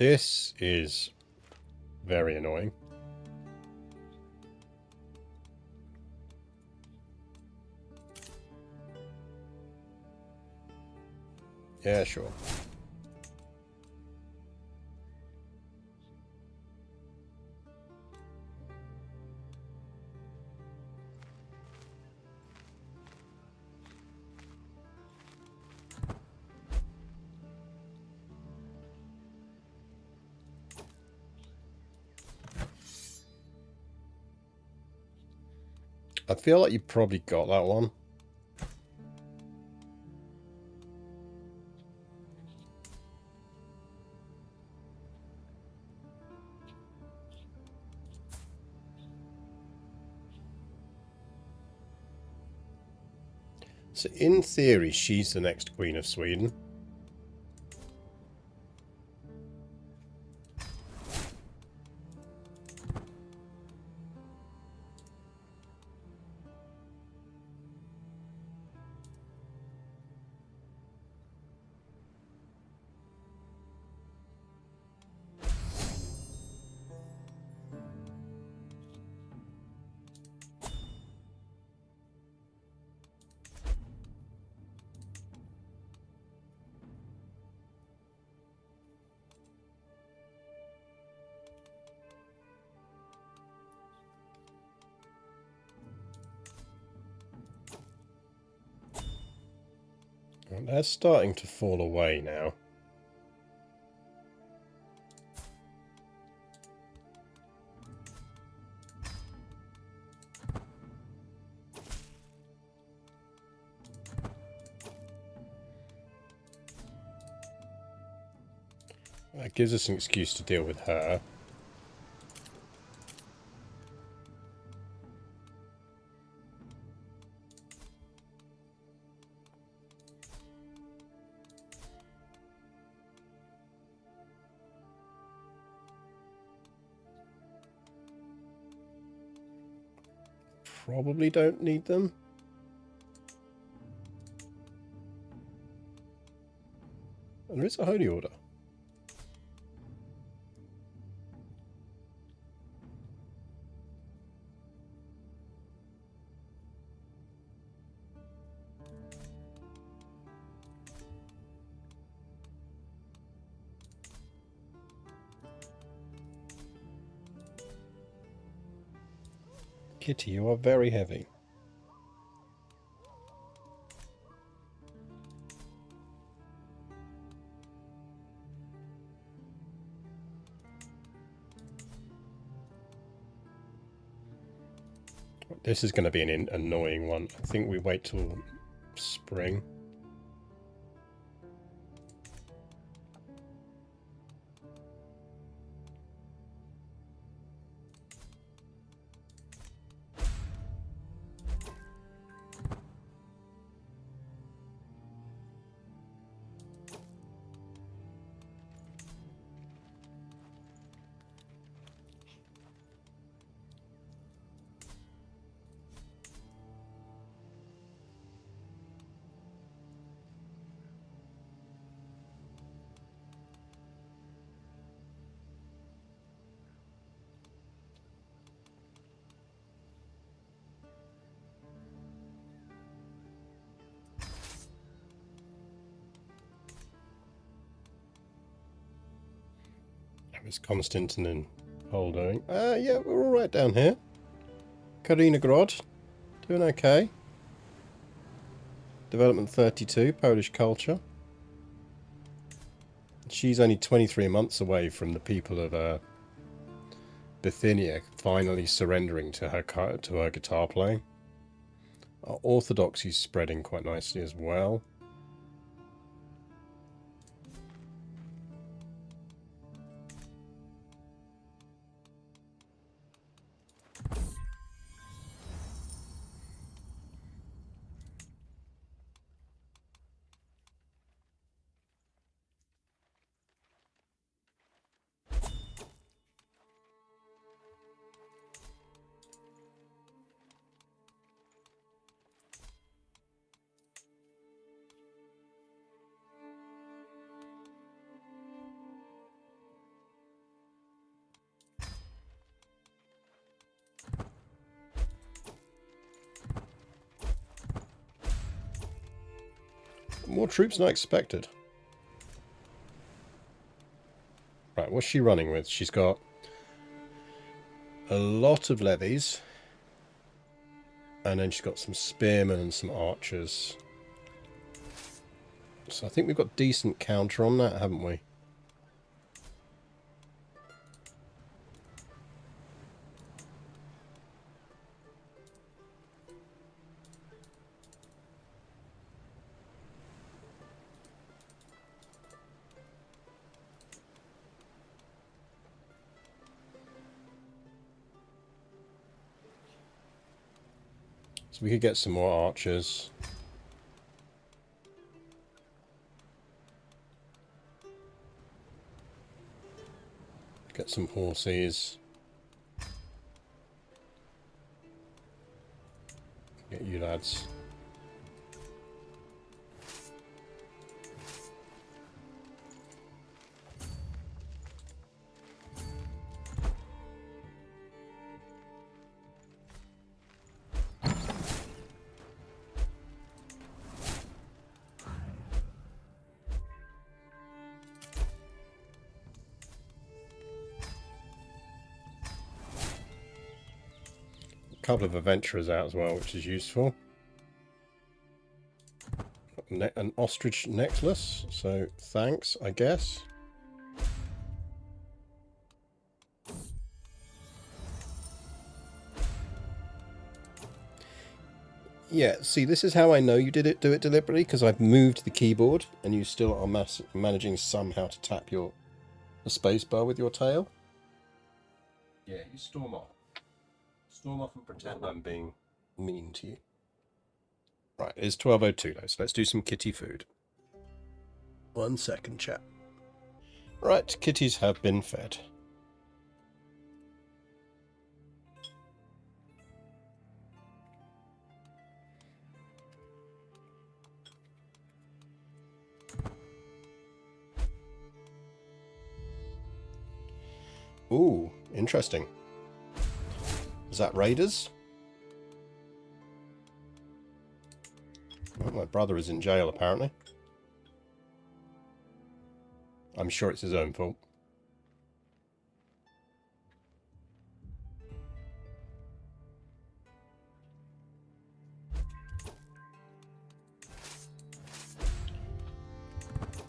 This is very annoying. Yeah, sure. I feel like you probably got that one. So in theory, she's the next Queen of Sweden. And they're starting to fall away now. That gives us an excuse to deal with her. Probably don't need them. And there is a holy order. Kitty, you are very heavy. This is going to be an annoying one. I think we wait till spring. It's Constantine and Holding. Yeah, we're all right down here. Kaliningrad, doing okay. Development 32, Polish culture. She's only 23 months away from the people of Bithynia finally surrendering to her guitar playing. Our orthodoxy's spreading quite nicely as well. more troops than I expected. Right, what's she running with? She's got a lot of levies. And then she's got some spearmen and some archers. So I think we've got decent counter on that, haven't we? So we could get some more archers. Get some horses. Get you lads. Couple of adventurers out as well, which is useful. An ostrich necklace, so thanks, I guess. Yeah, see, this is how I know you do it deliberately, because I've moved the keyboard and you still are managing somehow to tap the space bar with your tail. Yeah, you storm off. Storm off and pretend I'm being mean to you. Right, it's 12:02 though, so let's do some kitty food. 1 second, chat. Right, kitties have been fed. Ooh, interesting. Is that raiders? Well, my brother is in jail, apparently. I'm sure it's his own fault.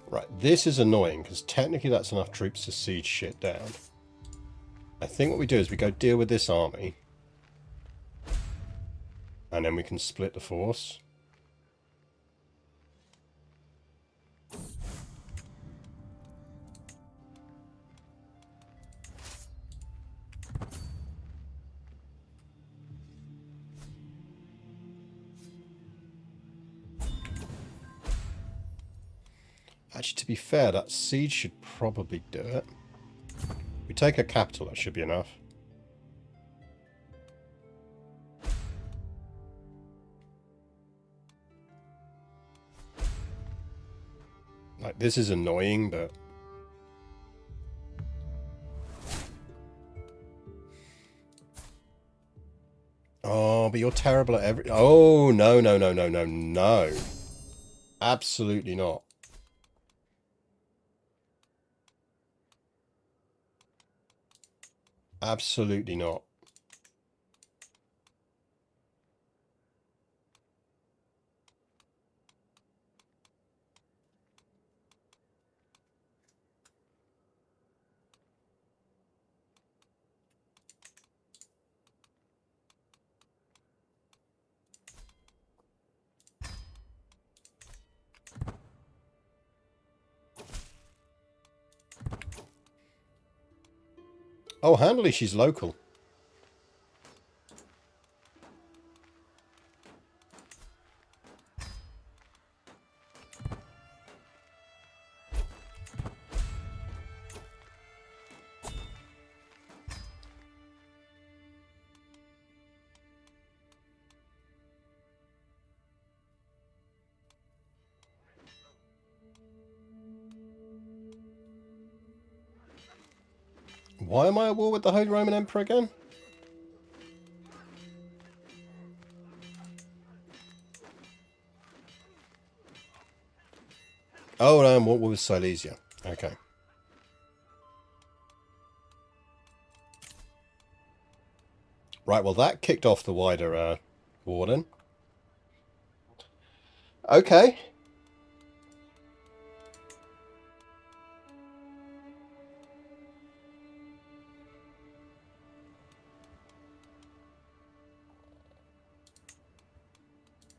Right, this is annoying, because technically that's enough troops to siege shit down. I think what we do is we go deal with this army. And then we can split the force. Actually, to be fair, that siege should probably do it. We take a capital, that should be enough. Like, this is annoying, but... Oh, but you're terrible at every... Oh, no, no, no, no, no, no. Absolutely not. Absolutely not. Oh, handily, she's local. Why am I at war with the Holy Roman Emperor again? Oh, what was Silesia? Okay. Right, well that kicked off the wider warden. Okay.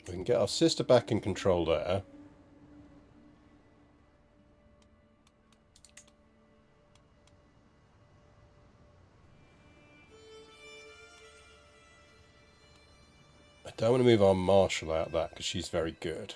We can get our sister back in control there. I don't want to move our marshal out that because she's very good.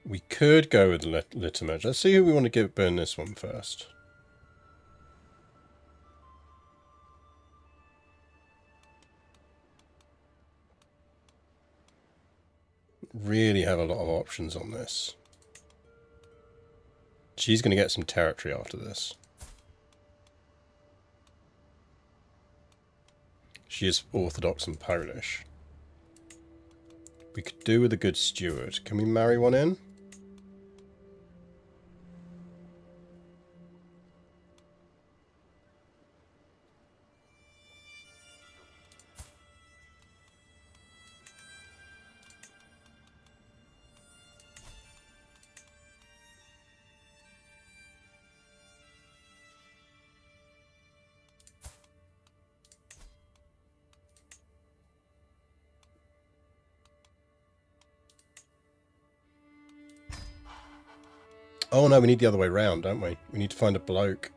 We could go with Litamage. Let's see who we want to burn this one first. Really have a lot of options on this. She's going to get some territory after this. She is Orthodox and Polish. We could do with a good steward. Can we marry one in? Oh no, we need the other way round, don't we? We need to find a bloke.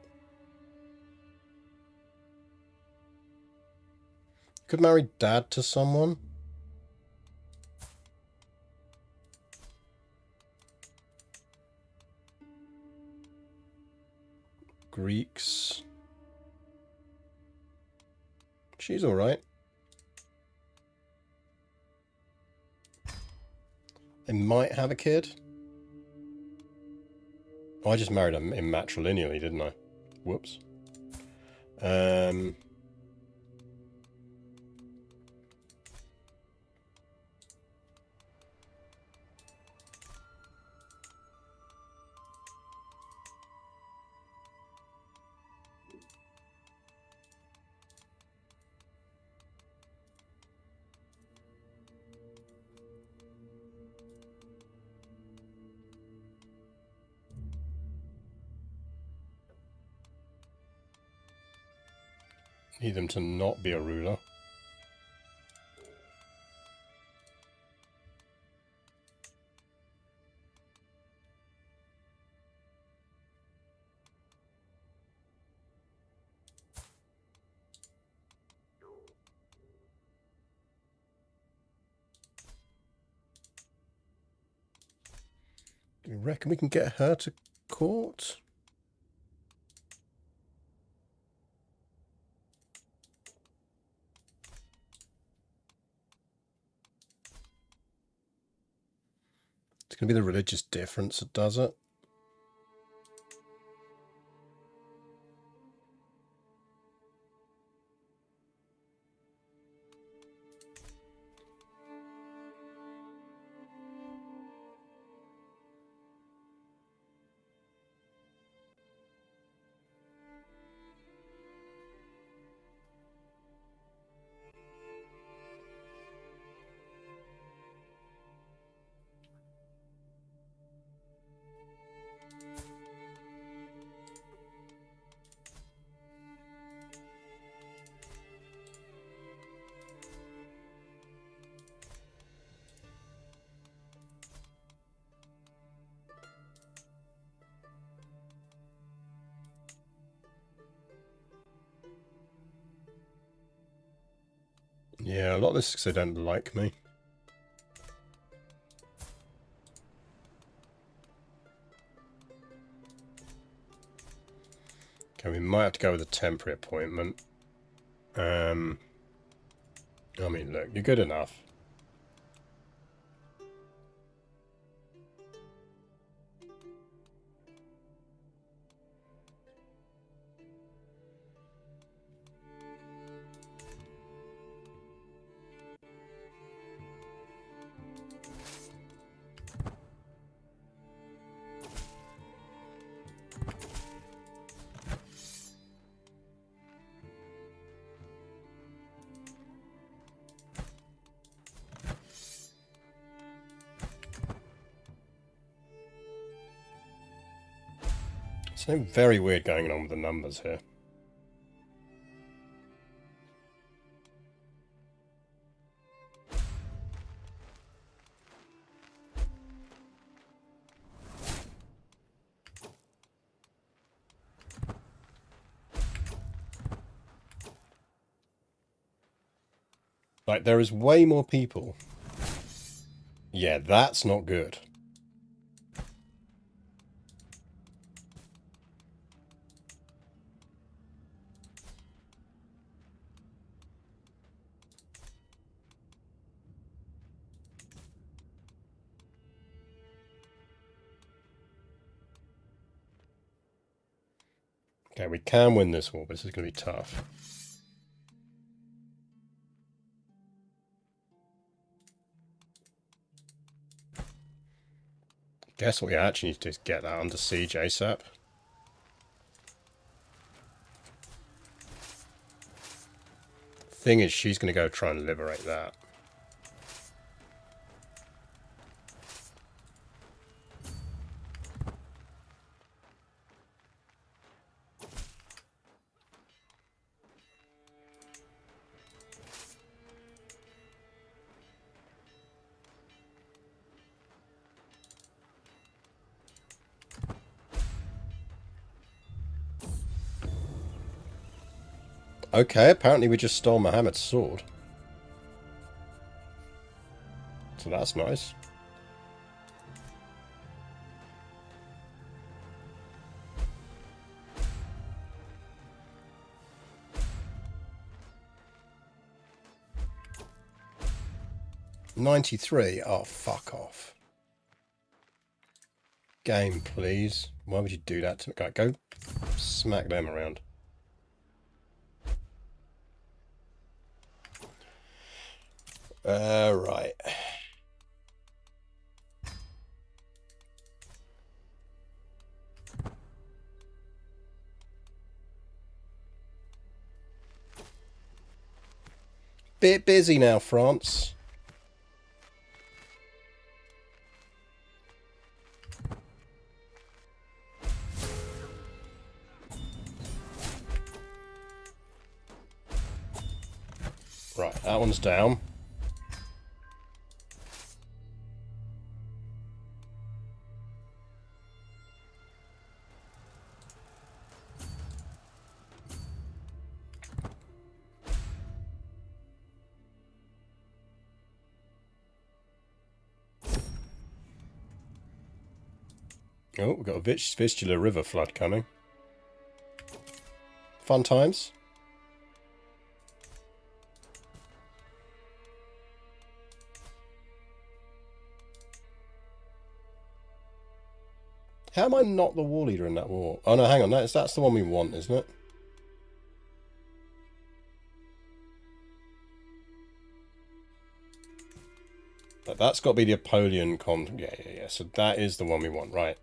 Could marry dad to someone. Greeks. She's alright. They might have a kid. Oh, I just married him in matrilineally, didn't I? Whoops. Need them to not be a ruler. Do you reckon we can get her to court? It's going to be the religious difference that does it. Yeah, a lot of this is because they don't like me. Okay, we might have to go with a temporary appointment. I mean, look, you're good enough. Something very weird going on with the numbers here. Like, there is way more people. Yeah, that's not good. Okay, we can win this war, but this is going to be tough. Guess what we actually need to do is get that under siege ASAP. Thing is, she's going to go try and liberate that. Okay, apparently we just stole Muhammad's sword. So that's nice. $93. Oh, fuck off. Game, please. Why would you do that to me? Go smack them around. Right. Bit busy now, France. Right, that one's down. Oh, we've got a Vistula River flood coming. Fun times. How am I not the war leader in that war? Oh no, hang on, that's the one we want, isn't it? That's got to be the Apollyon yeah. So that is the one we want, right?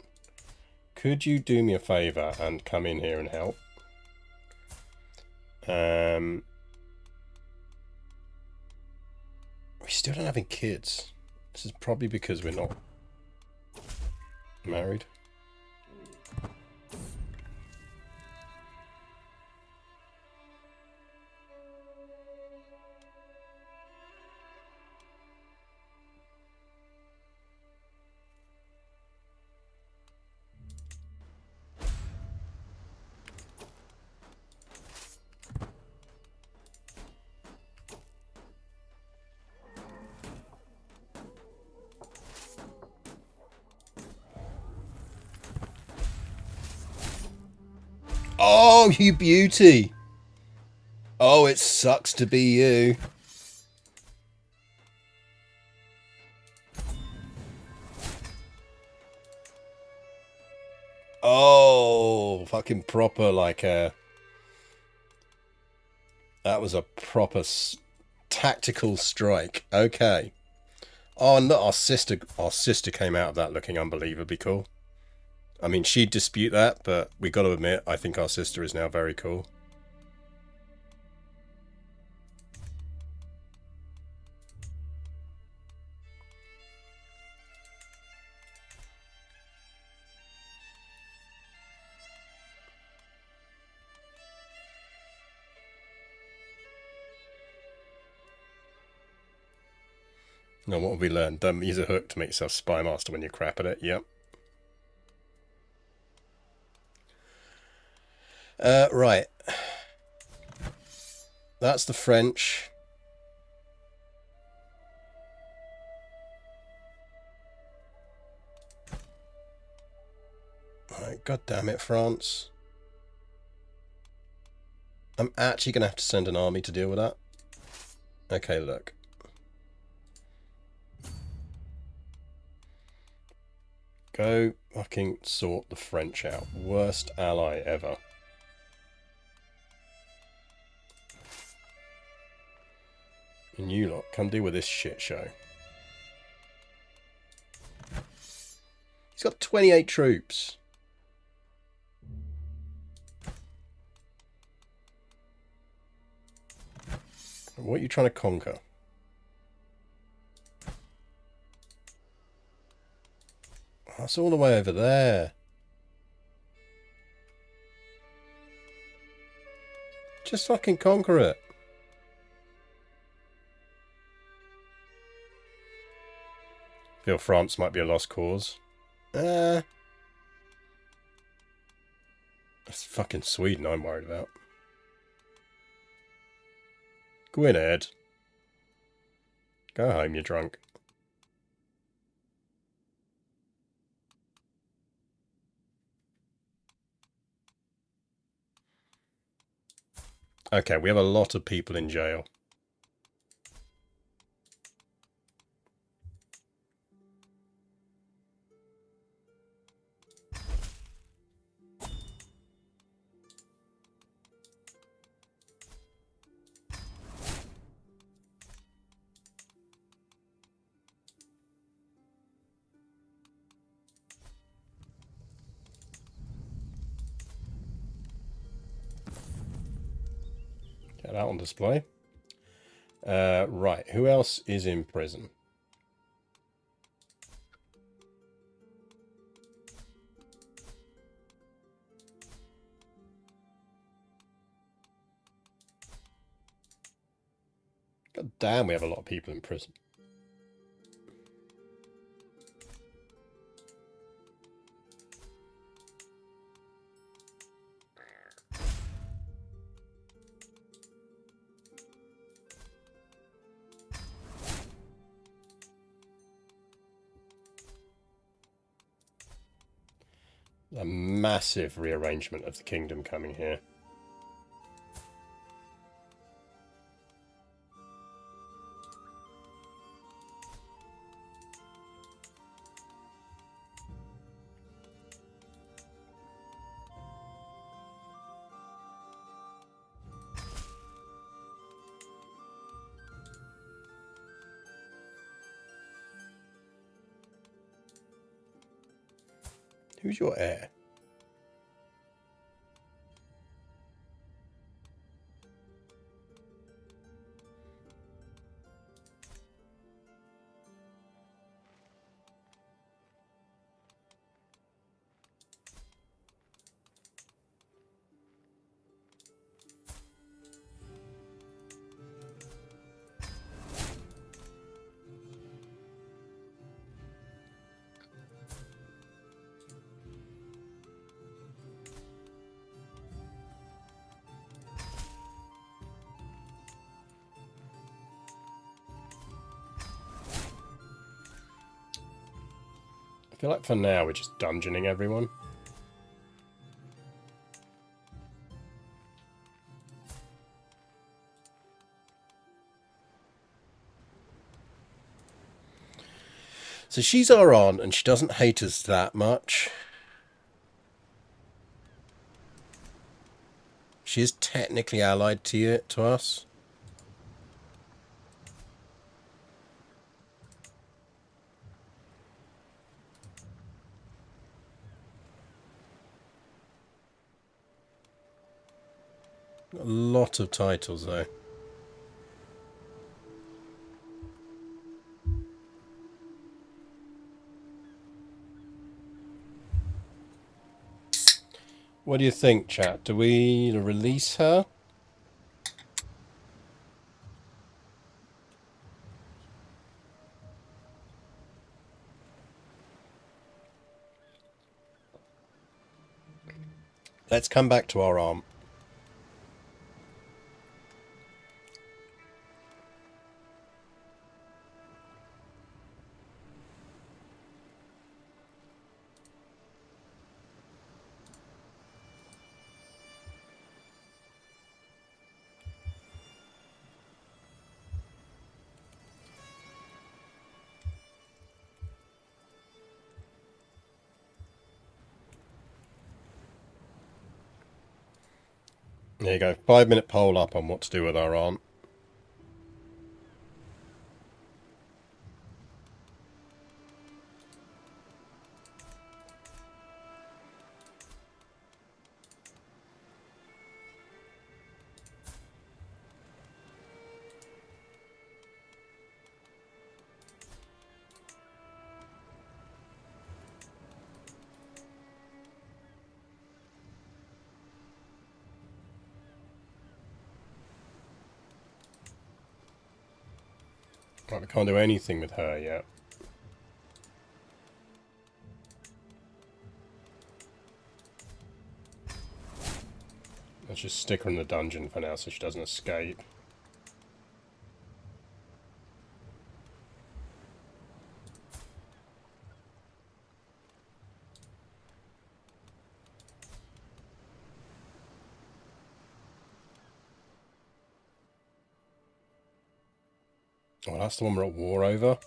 Could you do me a favour and come in here and help? We still don't have any kids. This is probably because we're not married. Oh, you beauty! Oh, it sucks to be you. Oh, fucking proper, like a... That was a proper tactical strike. Okay. Oh, and look, our sister came out of that looking unbelievably cool. I mean, she'd dispute that, but we got to admit, I think our sister is now very cool. Now, what have we learned? Don't use a hook to make yourself spy master when you're crap at it. Yep. Right. That's the French. Right, God damn it, France. I'm actually going to have to send an army to deal with that. Okay, look. Go fucking sort the French out. Worst ally ever. And you lot, come deal with this shit show. He's got 28 troops. What are you trying to conquer? That's all the way over there. Just fucking conquer it. Feel France might be a lost cause. That's fucking Sweden I'm worried about. Gwynedd. Go home, you're drunk. Okay, we have a lot of people in jail. Get that on display. Right, who else is in prison? God damn, we have a lot of people in prison. A massive rearrangement of the kingdom coming here. Who's your heir? I feel like for now we're just dungeoning everyone. So she's our aunt and she doesn't hate us that much. She is technically allied to us. A lot of titles though. What do you think, chat? Do we release her? Let's come back to our arm. There you go. 5-minute poll up on what to do with our aunt. Right, we can't do anything with her yet. Let's just stick her in the dungeon for now so she doesn't escape. Oh, that's the one we're at war over.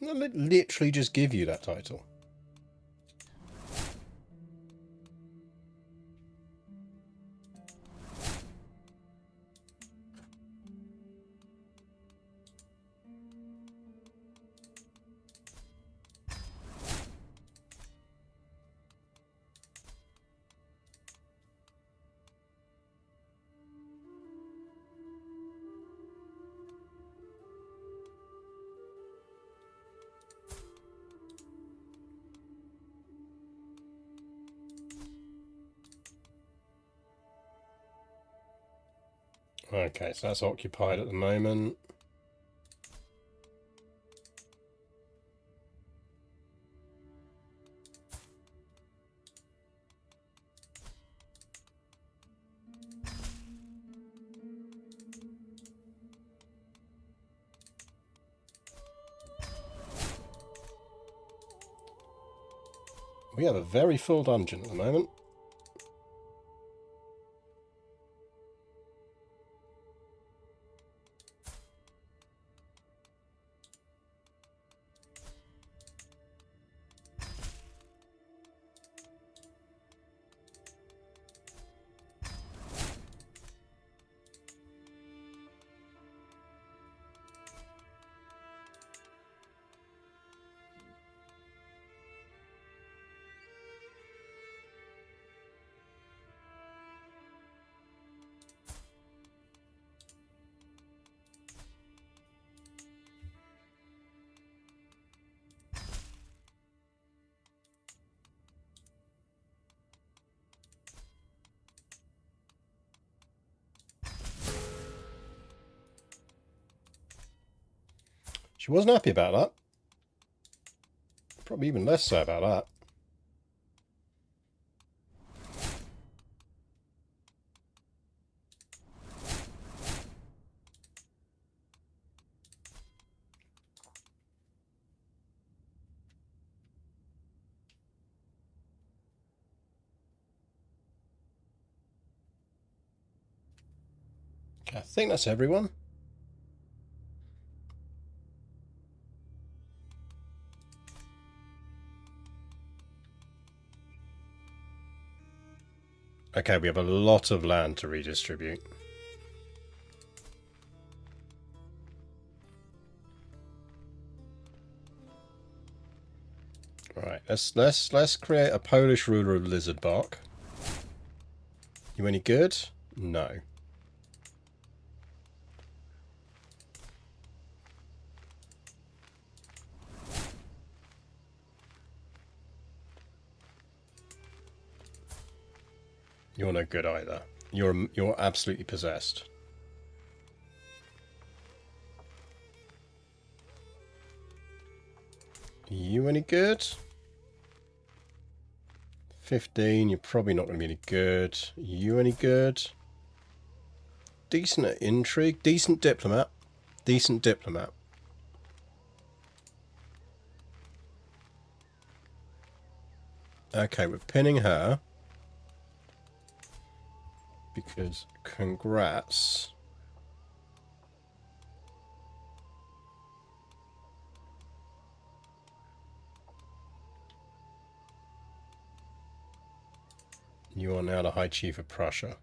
They'll literally just give you that title. Okay, so that's occupied at the moment. We have a very full dungeon at the moment. She wasn't happy about that. Probably even less so about that. I think that's everyone. Okay, we have a lot of land to redistribute. Right, let's create a Polish ruler of lizard bark. You any good? No. You're no good either. You're absolutely possessed. You any good? 15, you're probably not going to be any good. You any good? Decent at intrigue. Decent diplomat. Decent diplomat. Okay, we're pinning her. Because, congrats. You are now the High Chief of Prussia.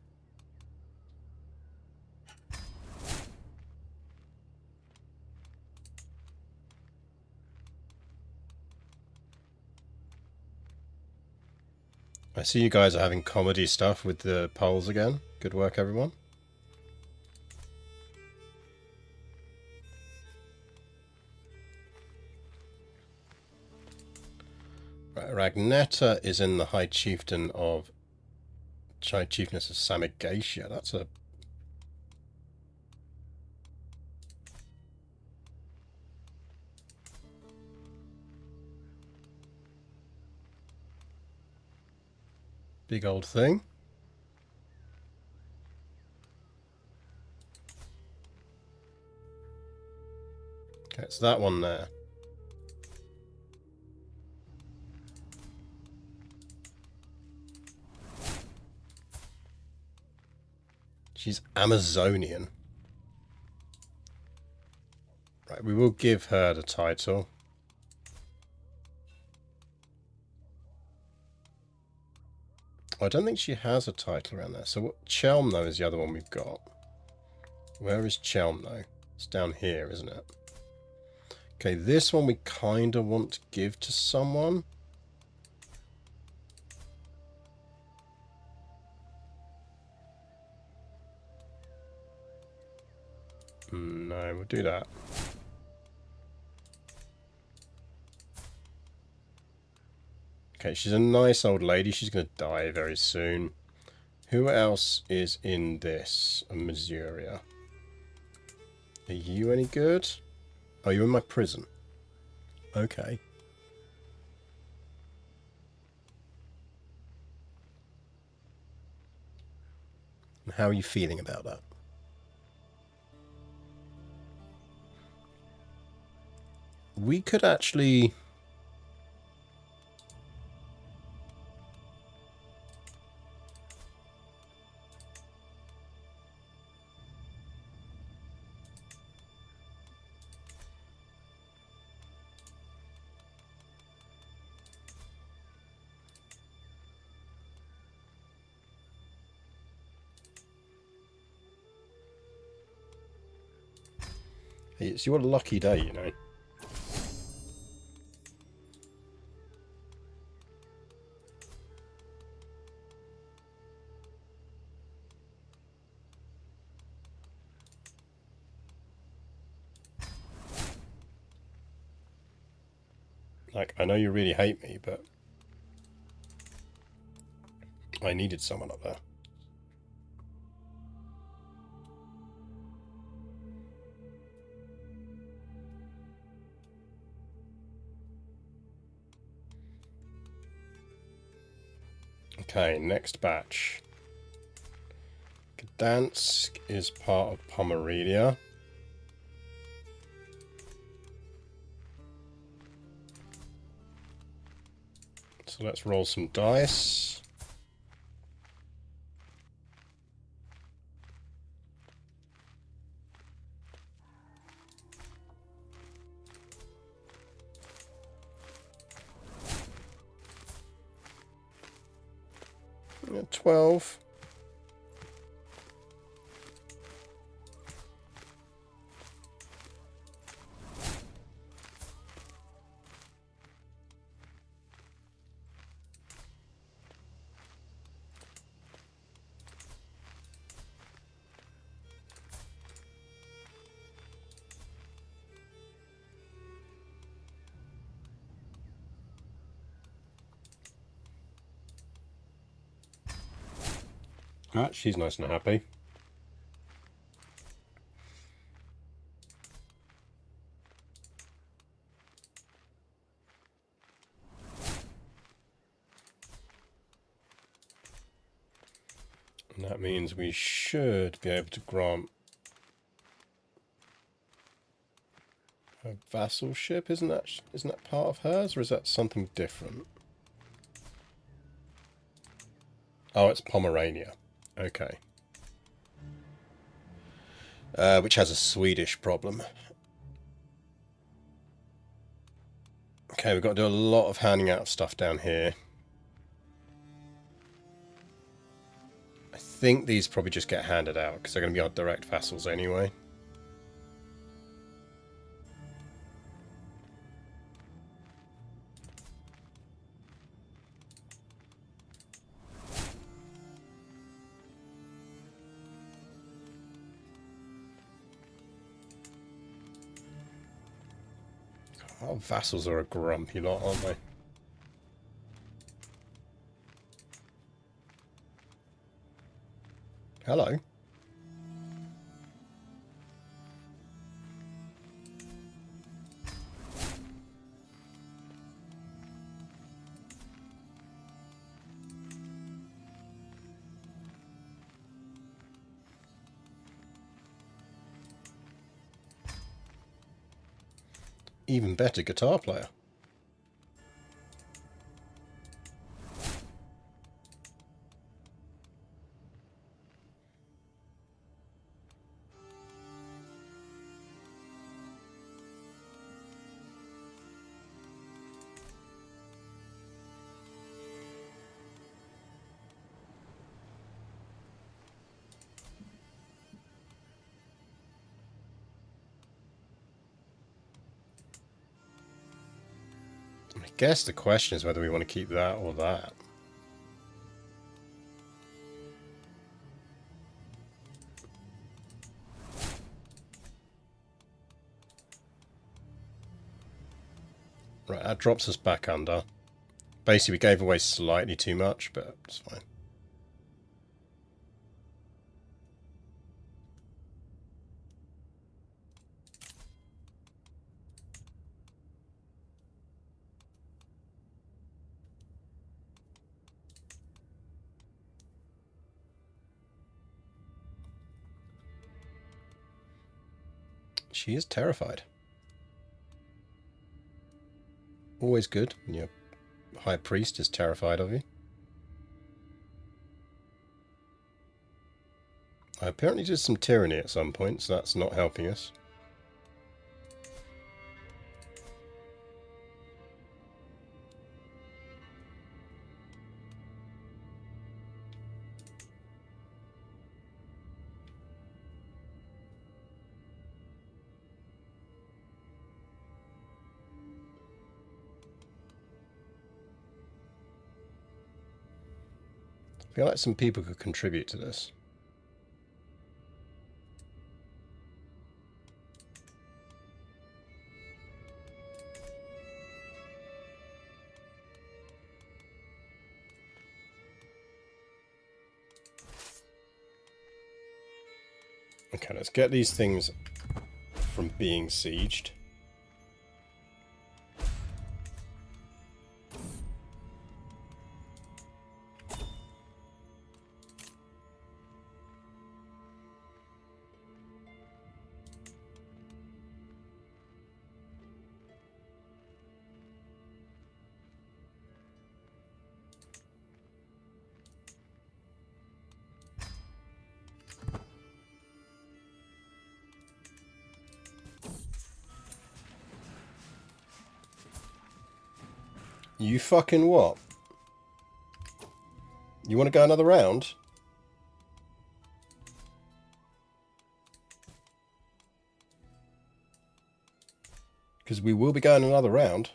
I see you guys are having comedy stuff with the polls again. Good work, everyone. Right, Ragneta is in the High Chieftain of High Chiefness of Samigatia. That's a big old thing. Okay, it's that one there. She's Amazonian. Right, we will give her the title. I don't think she has a title around there. So what, Chelm, though, is the other one we've got. Where is Chelm, though? It's down here, isn't it? Okay, this one we kind of want to give to someone. No, we'll do that. Okay, she's a nice old lady. She's going to die very soon. Who else is in this? Missouri. Are you any good? Oh, you're in my prison. Okay. And how are you feeling about that? We could actually... It's your lucky day, you know. Like, I know you really hate me, but I needed someone up there. Okay, next batch. Gdansk is part of Pomerania. So let's roll some dice. Yeah, 12. Ah, she's nice and happy. And that means we should be able to grant a vassalship. Isn't that part of hers, or is that something different? Oh, it's Pomerania. Okay. Which has a Swedish problem. Okay, we've got to do a lot of handing out of stuff down here. I think these probably just get handed out because they're going to be our direct vassals anyway. Our vassals are a grumpy lot, aren't they? Hello. Even better guitar player. I guess the question is whether we want to keep that or that. Right, that drops us back under. Basically, we gave away slightly too much, but it's fine. She is terrified. Always good when your high priest is terrified of you. I apparently did some tyranny at some point, so that's not helping us. I feel like some people could contribute to this. Okay, let's get these things from being sieged. You fucking what? You want to go another round? Because we will be going another round.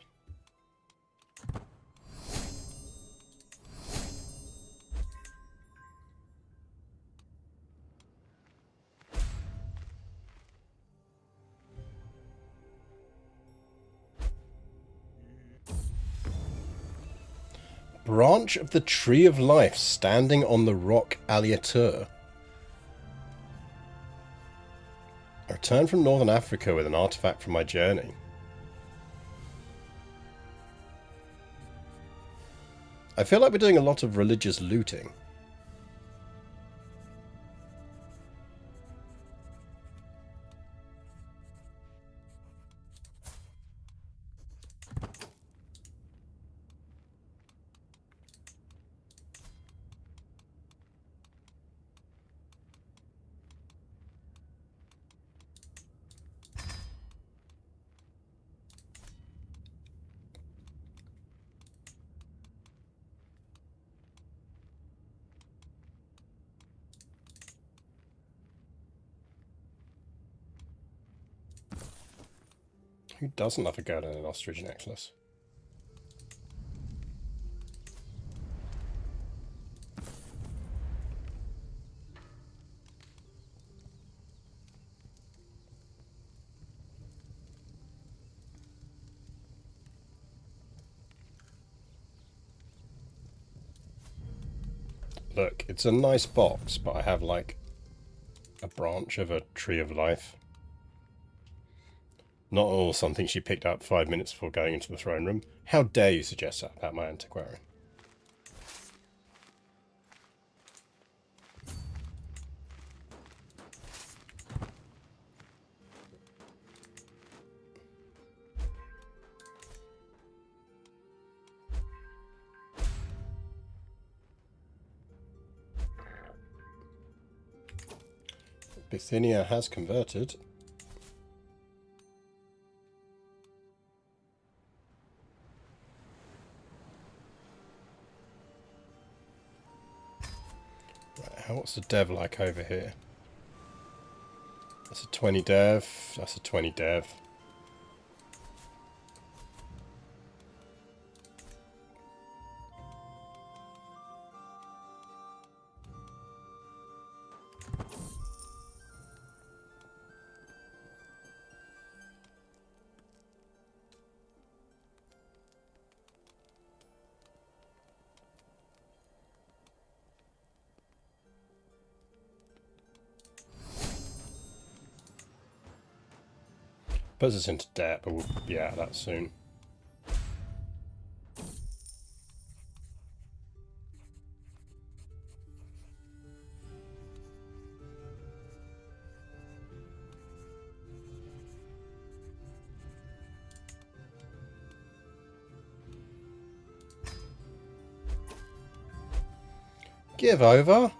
branch of the Tree of Life standing on the rock Aliatur. I returned from Northern Africa with an artifact from my journey. I feel like we're doing a lot of religious looting. Who doesn't love a girl in an ostrich necklace? Look, it's a nice box, but I have like a branch of a Tree of Life. Not all something she picked up 5 minutes before going into the throne room. How dare you suggest that about my antiquarian? Bithynia has converted. Right, what's the dev like over here? That's a 20 dev. That's a 20 dev. Puts us into debt, but we'll be out of that soon. Give over.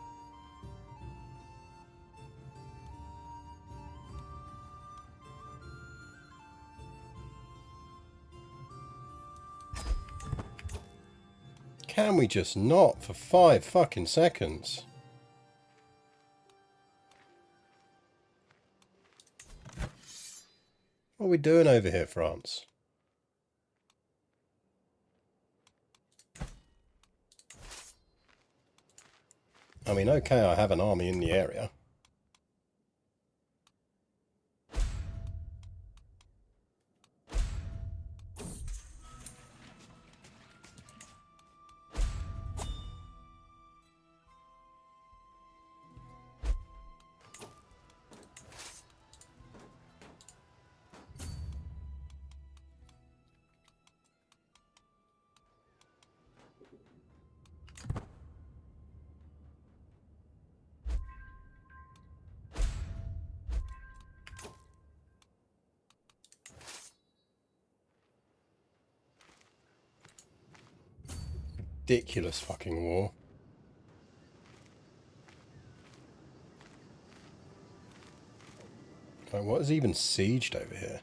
Can we just not for 5 fucking seconds? What are we doing over here, France? I mean, okay, I have an army in the area. Ridiculous fucking war. Like, what is even sieged over here?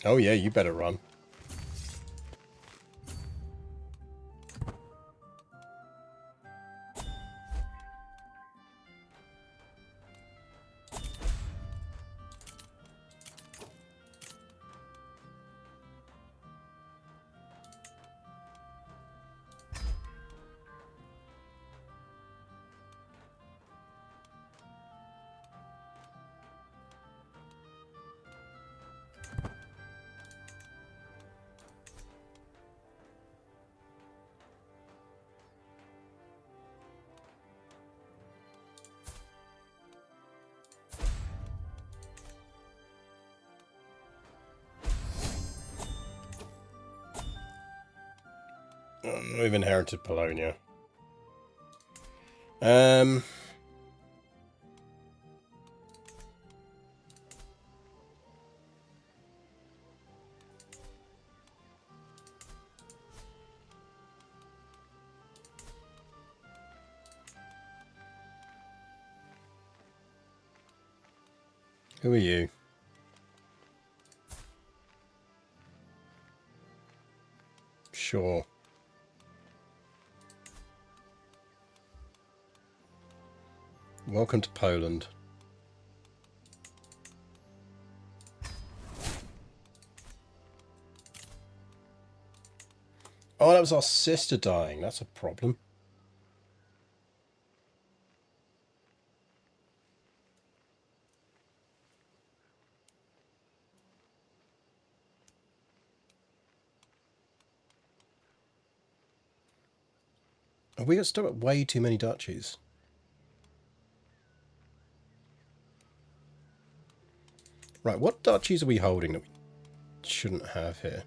Oh yeah, you better run. We've inherited Polonia. Who are you? Sure. Welcome to Poland. Oh, that was our sister dying. That's a problem. Have we got still got way too many duchies? Right, what duchies are we holding that we shouldn't have here?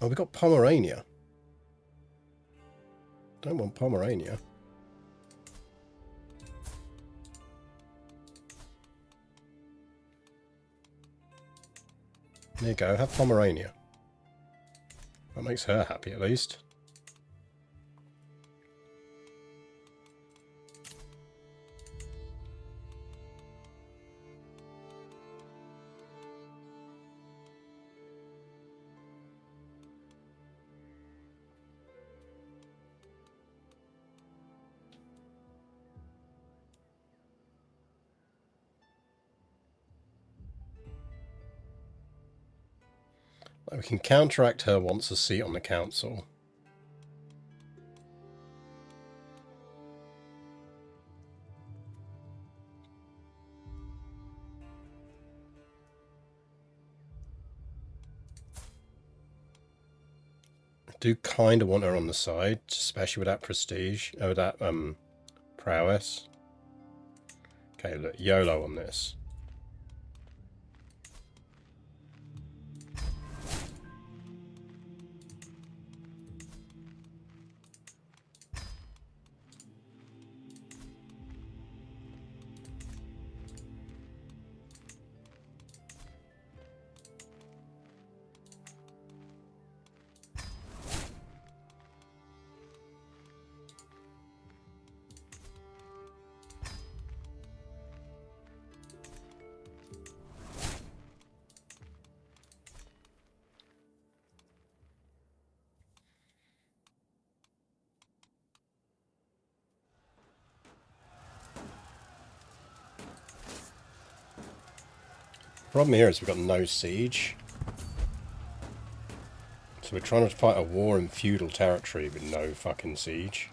Oh, we got Pomerania. Don't want Pomerania. There you go, have Pomerania. That makes her happy at least. We can counteract her once a seat on the council. I do kind of want her on the side, especially with that prestige, with that prowess. Okay, look, YOLO on this. Problem here is we've got no siege. So we're trying to fight a war in feudal territory with no fucking siege.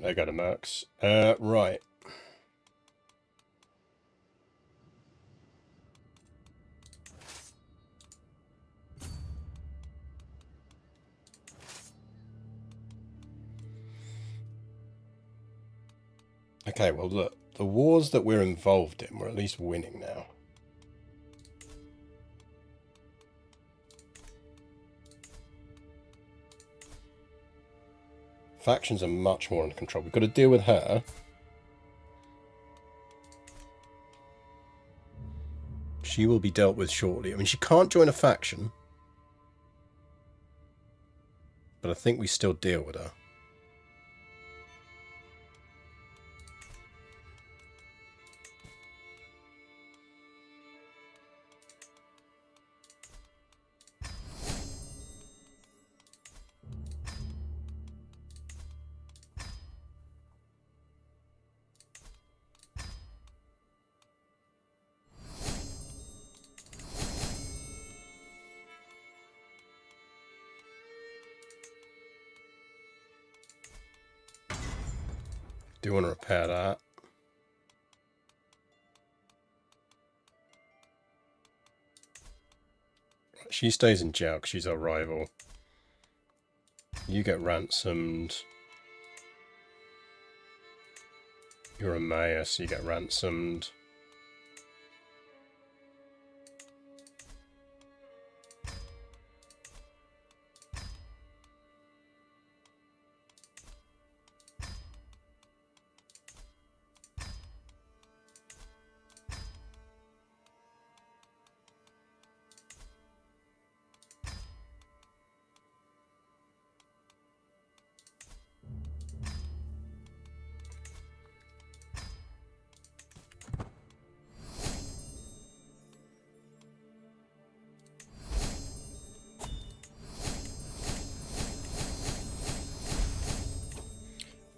There go the mercs. Right. Okay, well look, the wars that we're involved in, we're at least winning now. Factions are much more under control. We've got to deal with her. She will be dealt with shortly. I mean, she can't join a faction. But I think we still deal with her. Do want to repair that. She stays in jail because she's our rival. You get ransomed. You're a mayor, so you get ransomed.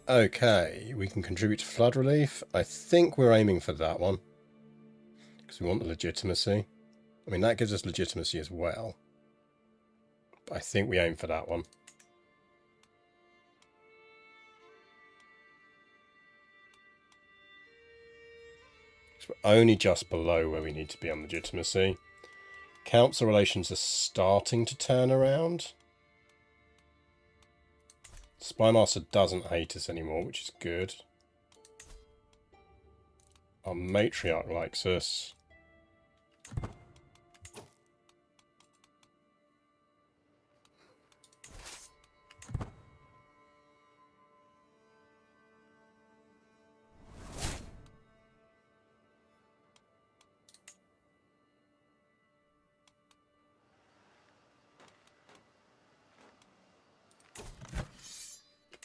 Okay, we can contribute to flood relief. I think we're aiming for that one. Because we want the legitimacy. I mean, that gives us legitimacy as well. But I think we aim for that one. So we're only just below where we need to be on legitimacy. Council relations are starting to turn around. Spymaster doesn't hate us anymore, which is good. Our matriarch likes us.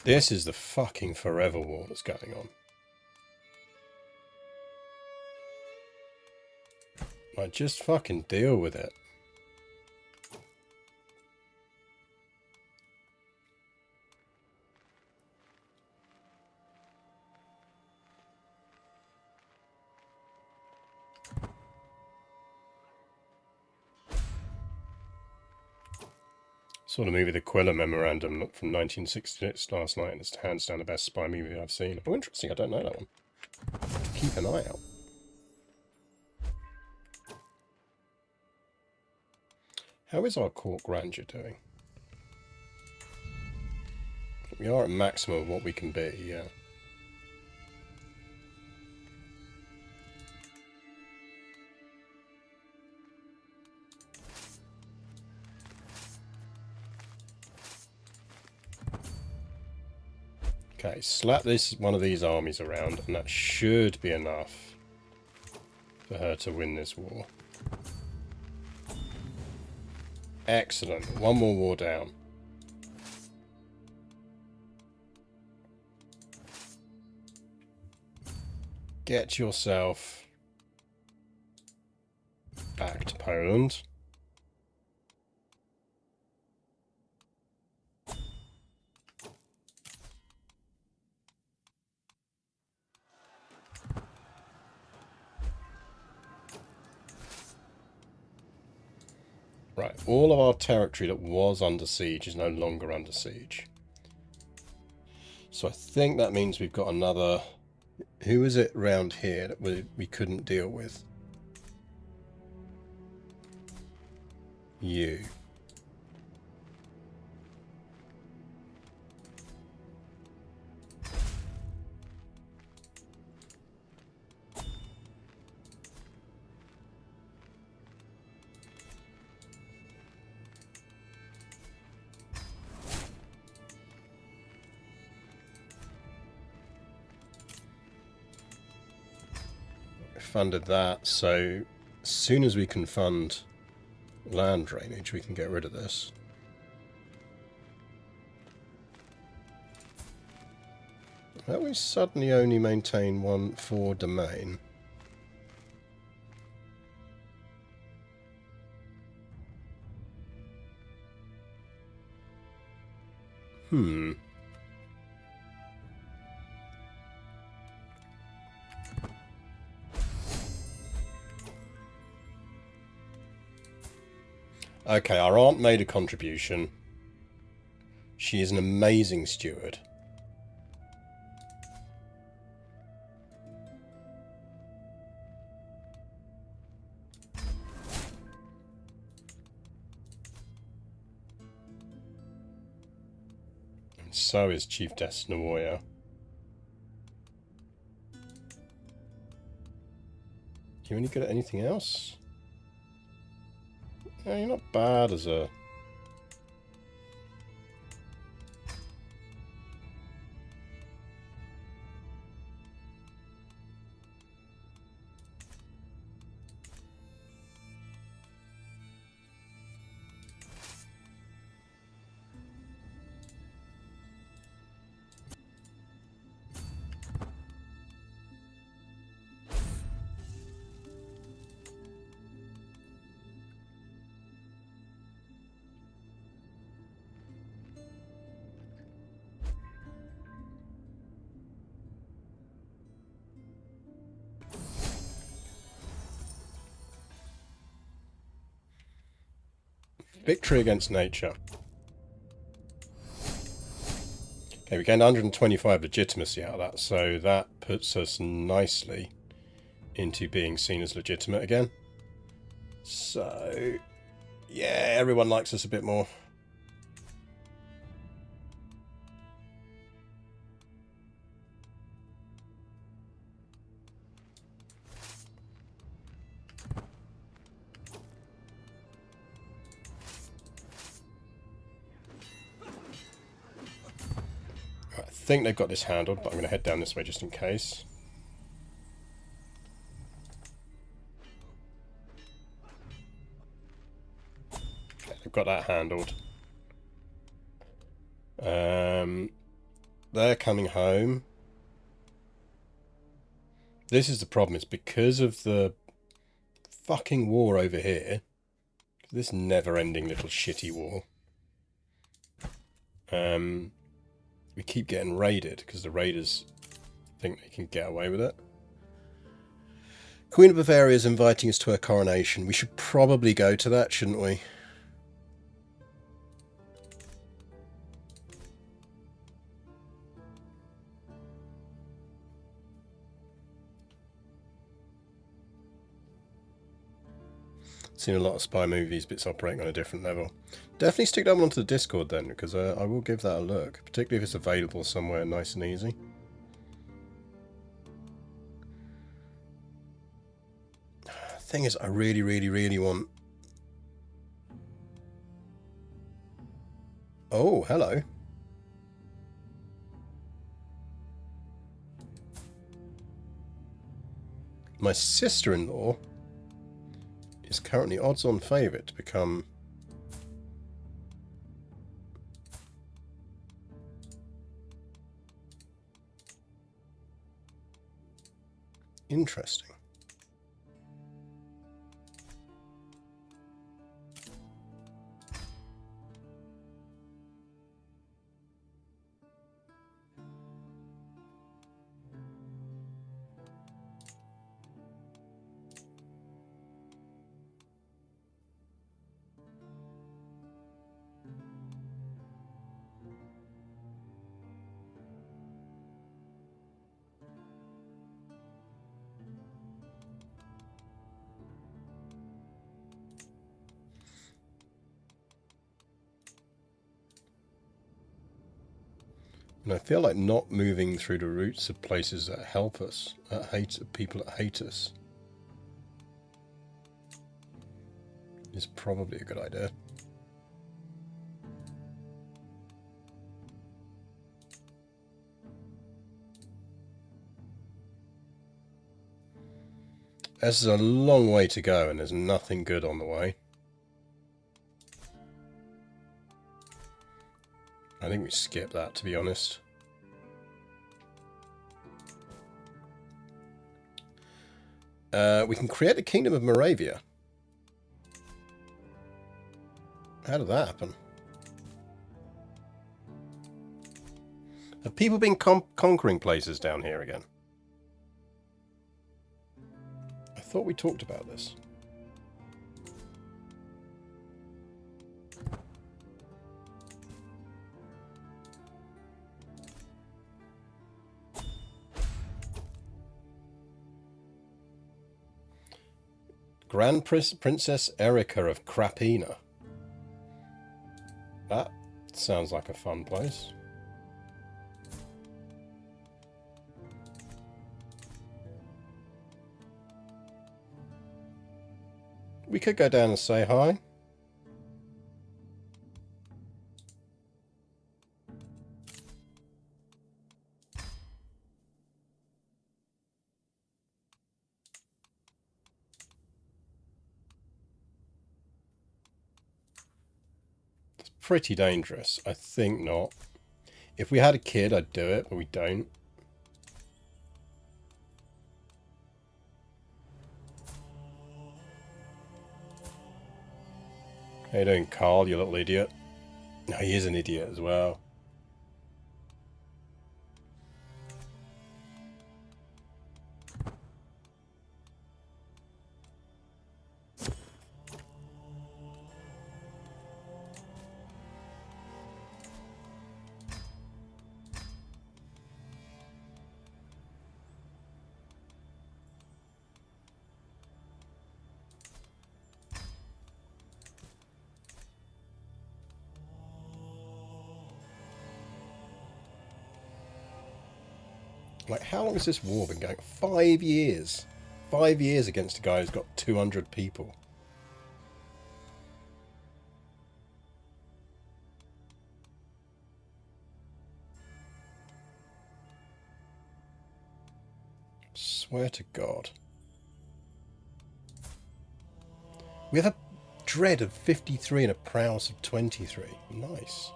This is the fucking forever war that's going on. Like, just fucking deal with it. Saw the movie The Quiller Memorandum from 1966 last night, and it's hands down the best spy movie I've seen. Oh, interesting, I don't know that one. Keep an eye out. How is our court grandeur doing? We are at maximum of what we can be, yeah. Okay, slap one of these armies around, and that should be enough for her to win this war. Excellent. One more war down. Get yourself back to Poland. Right, all of our territory that was under siege is no longer under siege. So I think that means we've got another... Who is it around here that we couldn't deal with? You. Funded that, so as soon as we can fund land drainage, we can get rid of this. How we suddenly only maintain 1-4 domain? Okay, our aunt made a contribution. She is an amazing steward. So is Chief Desnoya. You any good at anything else? Yeah, you're not bad as a... Victory against nature. Okay, we gained 125 legitimacy out of that, so that puts us nicely into being seen as legitimate again. So, yeah, everyone likes us a bit more. I think they've got this handled, but I'm going to head down this way just in case. Okay, they've got that handled. They're coming home. This is the problem, it's because of the fucking war over here. This never-ending little shitty war. We keep getting raided because the raiders think they can get away with it. Queen of Bavaria is inviting us to her coronation. We should probably go to that, shouldn't we? Seen a lot of spy movies, but it's operating on a different level. Definitely stick that one onto the Discord then, because I will give that a look, particularly if it's available somewhere nice and easy. Thing is, I really, really, really want... Oh, hello. My sister-in-law is currently odds-on favourite to become... Interesting. And I feel like not moving through the routes of places that help us, that hate people that hate us, is probably a good idea. This is a long way to go and there's nothing good on the way. I think we skip that, to be honest. We can create the Kingdom of Moravia. How did that happen? Have people been conquering places down here again? I thought we talked about this. Grand Princess Erica of Krapina. That sounds like a fun place. We could go down and say hi. It's pretty dangerous. I think not. If we had a kid, I'd do it, but we don't. How you doing, Carl, you little idiot? No, he is an idiot as well. Like, how long has this war been going? 5 years. 5 years against a guy who's got 200 people. Swear to God. We have a dread of 53 and a prowess of 23. Nice.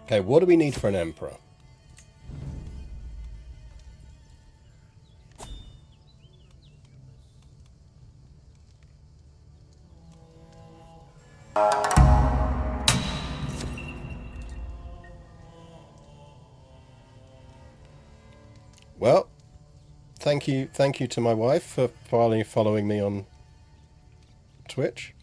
Okay, what do we need for an emperor? Well, thank you to my wife for finally following me on Twitch.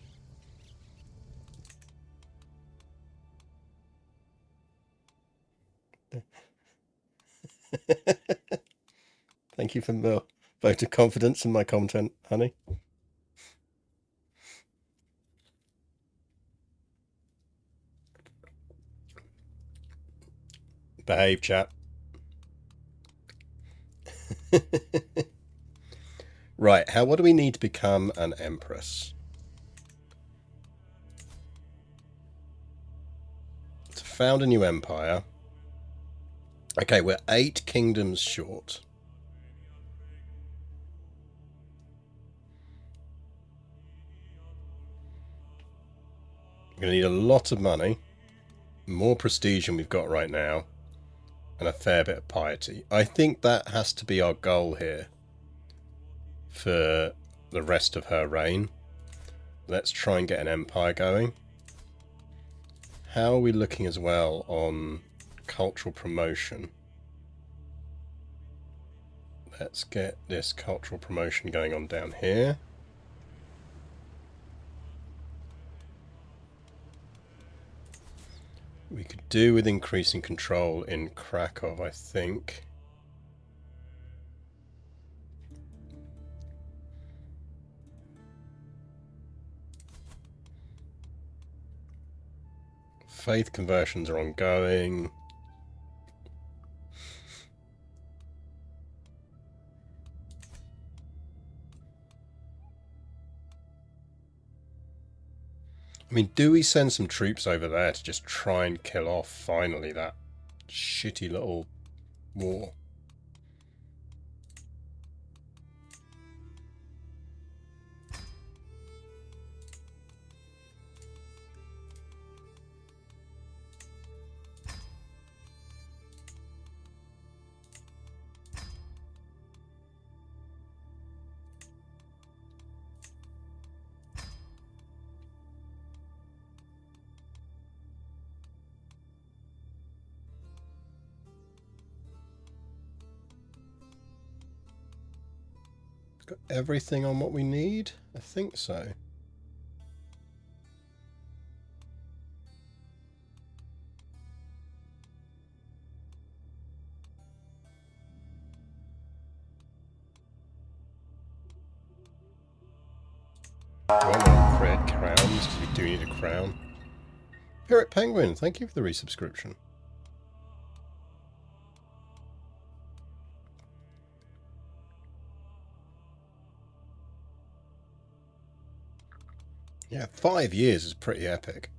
Thank you for the vote of confidence in my content, honey. Behave, chap. Right, what do we need to become an empress? To found a new empire. Okay, we're 8 kingdoms short. We're going to need a lot of money, more prestige than we've got right now, and a fair bit of piety. I think that has to be our goal here for the rest of her reign. Let's try and get an empire going. How are we looking as well on cultural promotion? Let's get this cultural promotion going on down here. We could do with increasing control in Krakow, I think. Faith conversions are ongoing. I mean, do we send some troops over there to just try and kill off, finally, that shitty little war? Got everything on what we need? I think so. We want to create crowns because we do need a crown. Pirate Penguin, thank you for the resubscription. Yeah, 5 years is pretty epic.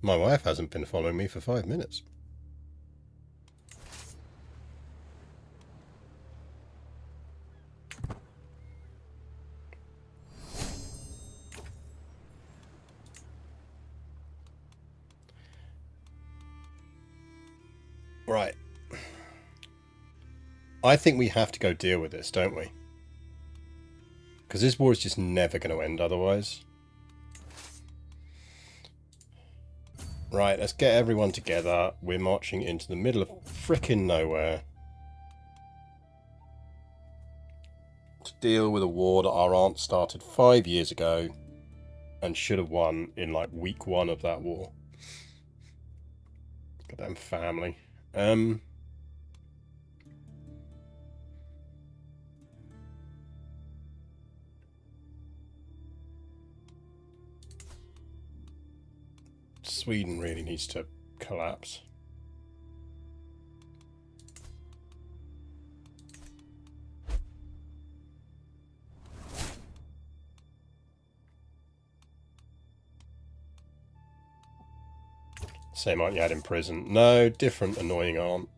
My wife hasn't been following me for 5 minutes. Right. I think we have to go deal with this, don't we? Because this war is just never going to end otherwise. Right, let's get everyone together. We're marching into the middle of frickin' nowhere to deal with a war that our aunt started 5 years ago and should have won in like week 1 of that war. Goddamn family. Sweden really needs to collapse. Same aunt you had in prison. No, different annoying aunt.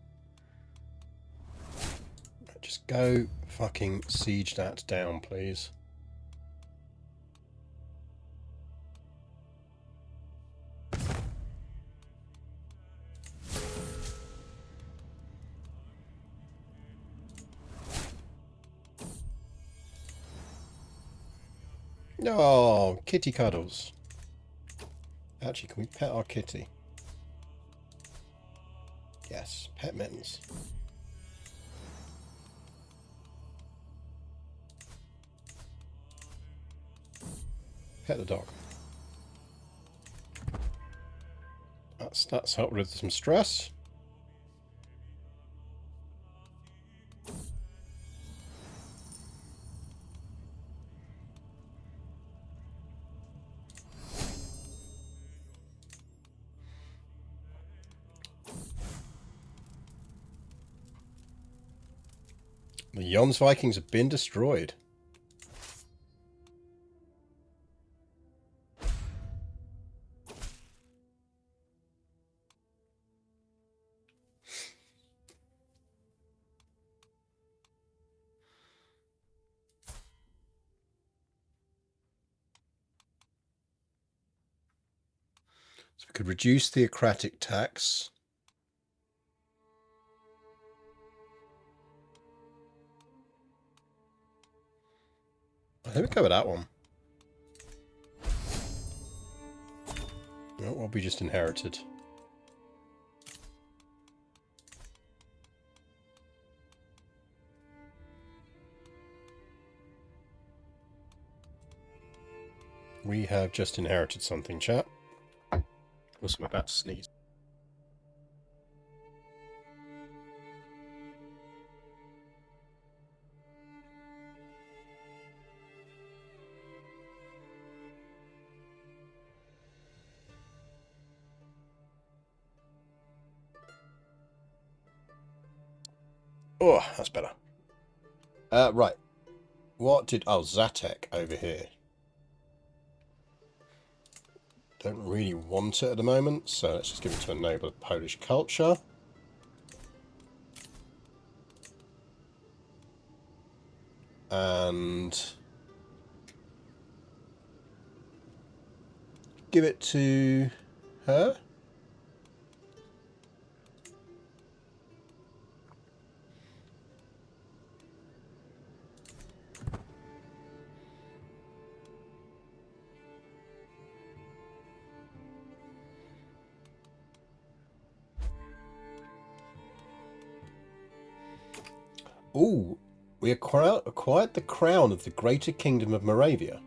Just go fucking siege that down, please. Oh, kitty cuddles. Actually, can we pet our kitty? Yes, pet mittens. Pet the dog. That's helped with some stress. The Jons Vikings have been destroyed. So we could reduce theocratic tax. I think we go with that one. What we just inherited. We have just inherited something, chat. Also, I'm about to sneeze. Oh, that's better. Right. What did... Oh, Zatek over here. Don't really want it at the moment, so let's just give it to a noble of Polish culture. And... give it to her. Ooh, we acquired the crown of the Greater Kingdom of Moravia.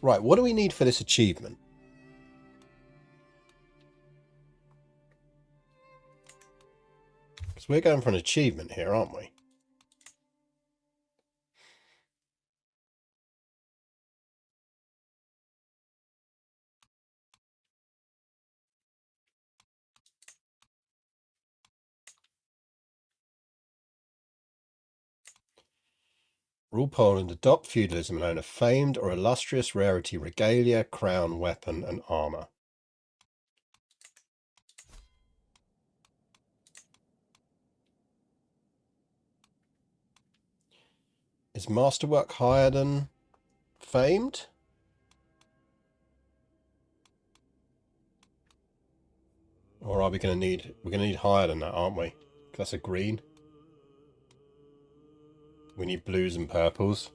Right, what do we need for this achievement? Because we're going for an achievement here, aren't we? Rule Poland, adopt feudalism and own a famed or illustrious rarity, regalia, crown, weapon, and armor. Is masterwork higher than famed? Or are we going to need... We're going to need higher than that, aren't we? That's a green. We need blues and purples.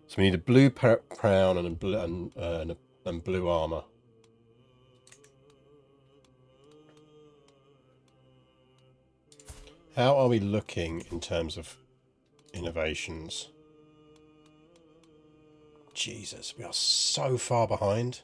So we need a blue crown and blue armor. How are we looking in terms of innovations? Jesus, we are so far behind.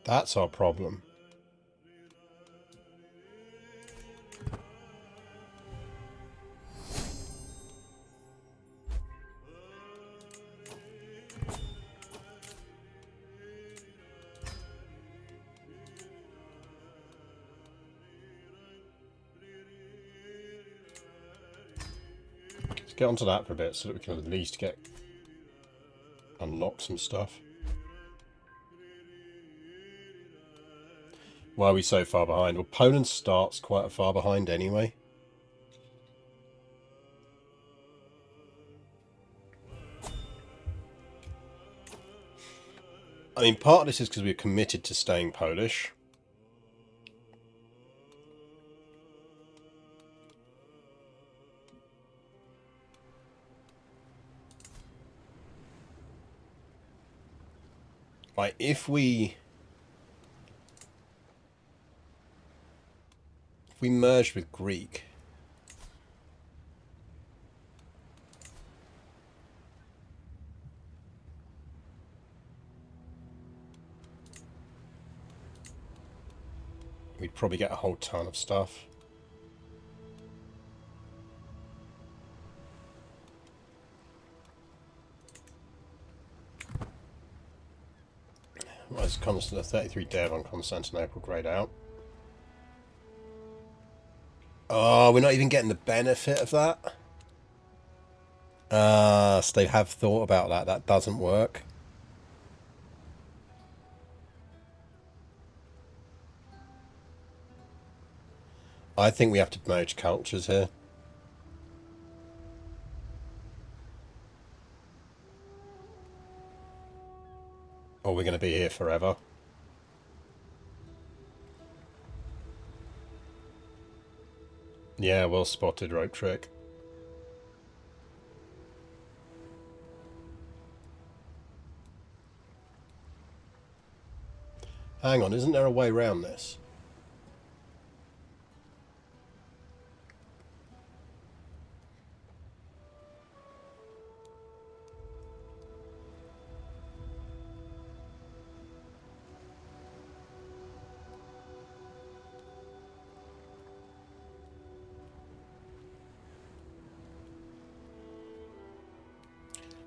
That's our problem. Let's get onto that for a bit so that we can at least unlock some stuff. Why are we so far behind? Well, Poland starts quite far behind anyway. I mean, part of this is because we're committed to staying Polish. Like, if we merged with Greek, we'd probably get a whole ton of stuff. Well, it's constant 33 dev on Constantinople grayed out. Oh, we're not even getting the benefit of that. So they have thought about that. That doesn't work. I think we have to merge cultures here. Or we're going to be here forever. Yeah, well spotted, rope trick. Hang on, isn't there a way around this?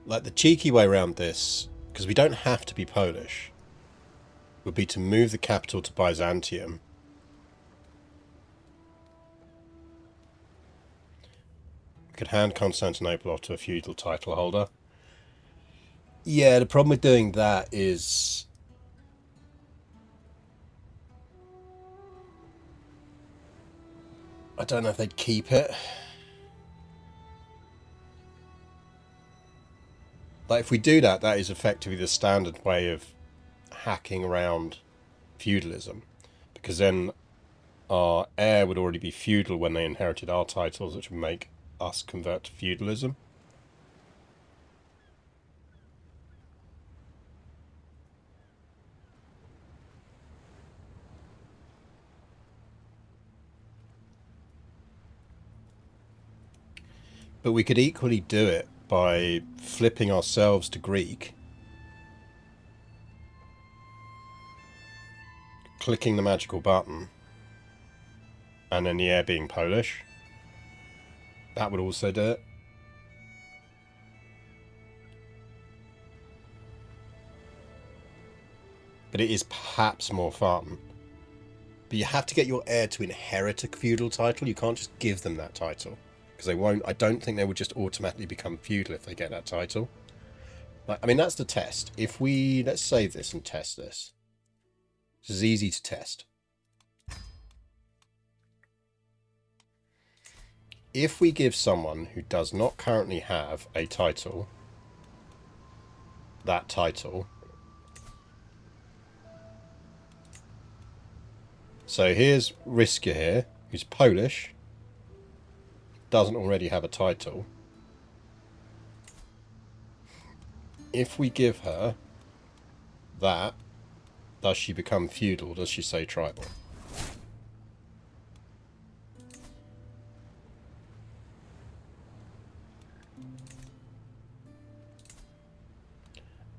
Like, the cheeky way around this, because we don't have to be Polish, would be to move the capital to Byzantium. We could hand Constantinople off to a feudal title holder. Yeah, the problem with doing that is... I don't know if they'd keep it. Like, if we do that, that is effectively the standard way of hacking around feudalism. Because then our heir would already be feudal when they inherited our titles, which would make us convert to feudalism. But we could equally do it by flipping ourselves to Greek, clicking the magical button, and then the heir being Polish. That would also do it. But it is perhaps more fun. But you have to get your heir to inherit a feudal title. You can't just give them that title. Because they won't. I don't think they would just automatically become feudal if they get that title. I mean, that's the test. If we... Let's save this and test this. This is easy to test. If we give someone who does not currently have a title, that title. So here's Riska here, who's Polish, doesn't already have a title. If we give her that, does she become feudal? Does she say tribal?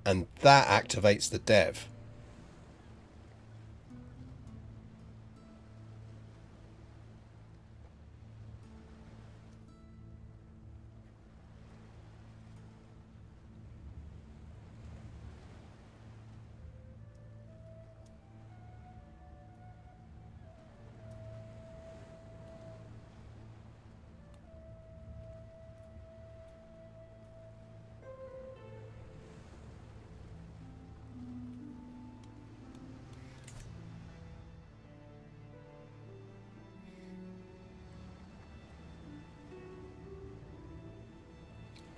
And that activates the dev.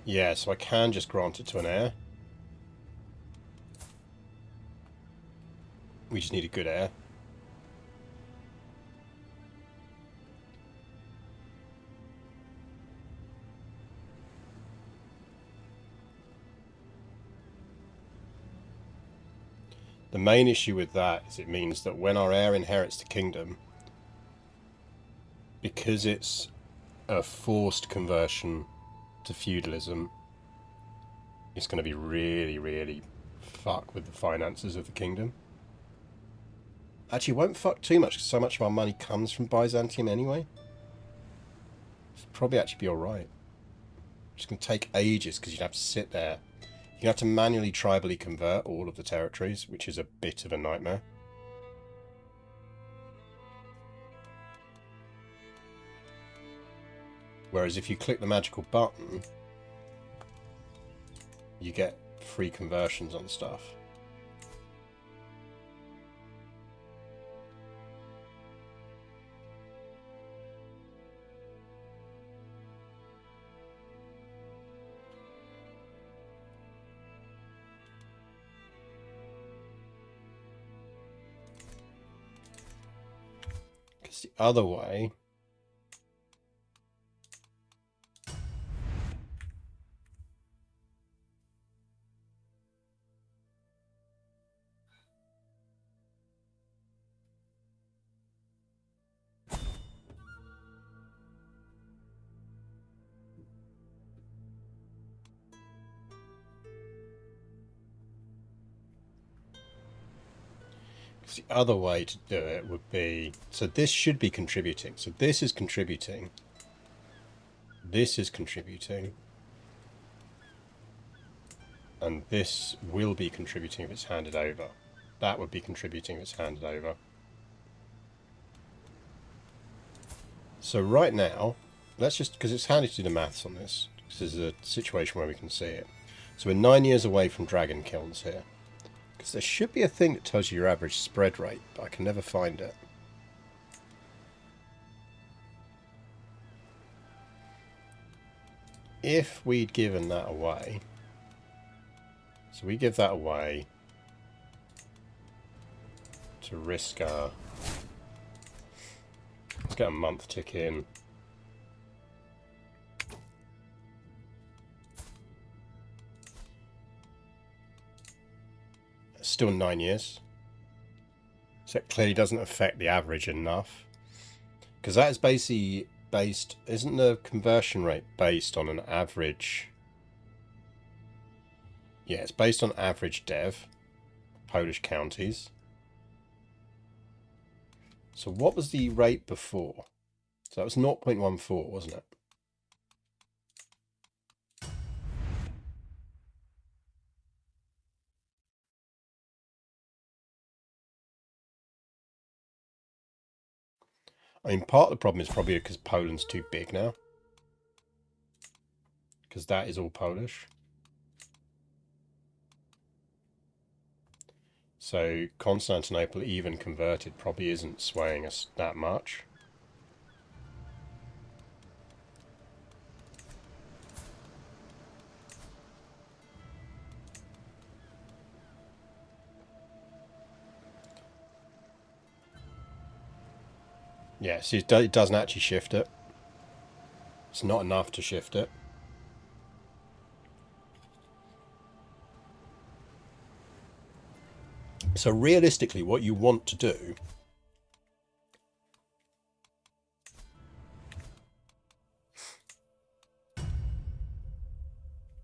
Yeah, so I can just grant it to an heir. We just need a good heir. The main issue with that is it means that when our heir inherits the kingdom, because it's a forced conversion to feudalism, it's going to be really, really fuck with the finances of the kingdom. Actually, it won't fuck too much because so much of our money comes from Byzantium anyway. It'll probably actually be alright. It's going to take ages because you'd have to sit there. You have to manually tribally convert all of the territories, which is a bit of a nightmare. Whereas if you click the magical button, you get free conversions on stuff. Because the other way... The other way to do it would be, so this should be contributing. So this is contributing. This is contributing. And this will be contributing if it's handed over. That would be contributing if it's handed over. So right now, let's just, because it's handy to do the maths on this. This is a situation where we can see it. So we're 9 years away from dragon kilns here. Because there should be a thing that tells you your average spread rate, but I can never find it. If we'd given that away, so we give that away to Riska. Let's get a month tick in. Still 9 years. So it clearly doesn't affect the average enough. Because that is basically based... Isn't the conversion rate based on an average Yeah, it's based on average dev, Polish counties. So what was the rate before? So that was 0.14, wasn't it? I mean, part of the problem is probably because Poland's too big now. Because that is all Polish. So Constantinople, even converted, probably isn't swaying us that much. Yeah, see, it doesn't actually shift it. It's not enough to shift it. So realistically, what you want to do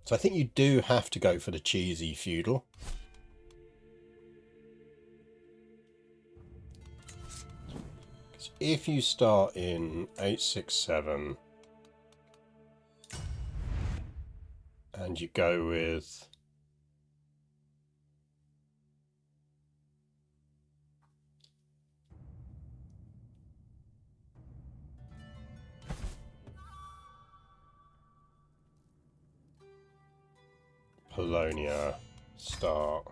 so I think you do have to go for the cheesy feudal. Because if you start in 867 and you go with Polonia, start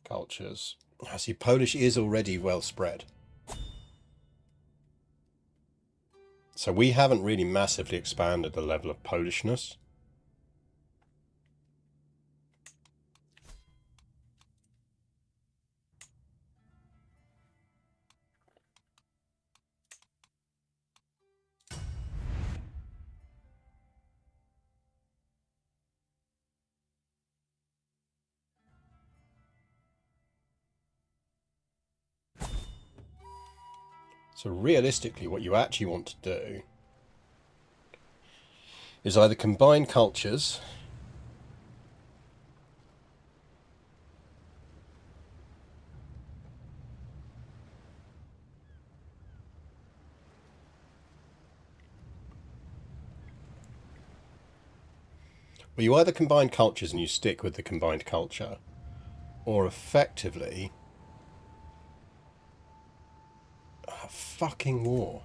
cultures. I see Polish is already well spread. So we haven't really massively expanded the level of Polishness. So realistically, what you actually want to do is either combine cultures well, you either combine cultures and you stick with the combined culture, or effectively a fucking war.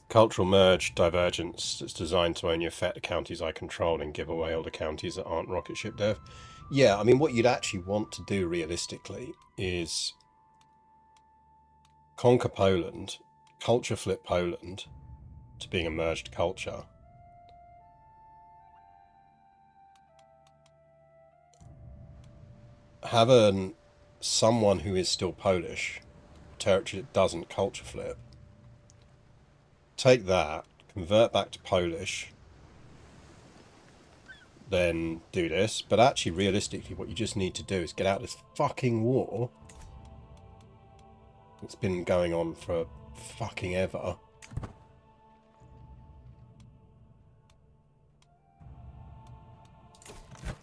Cultural merge divergence that's designed to only affect the counties I control and give away all the counties that aren't rocket ship dev. Yeah, I mean, what you'd actually want to do realistically is conquer Poland, culture flip Poland to being a merged culture. Have someone who is still Polish, territory that doesn't culture flip. Take that, convert back to Polish, then do this. But actually, realistically, what you just need to do is get out of this fucking war. It's been going on for fucking ever.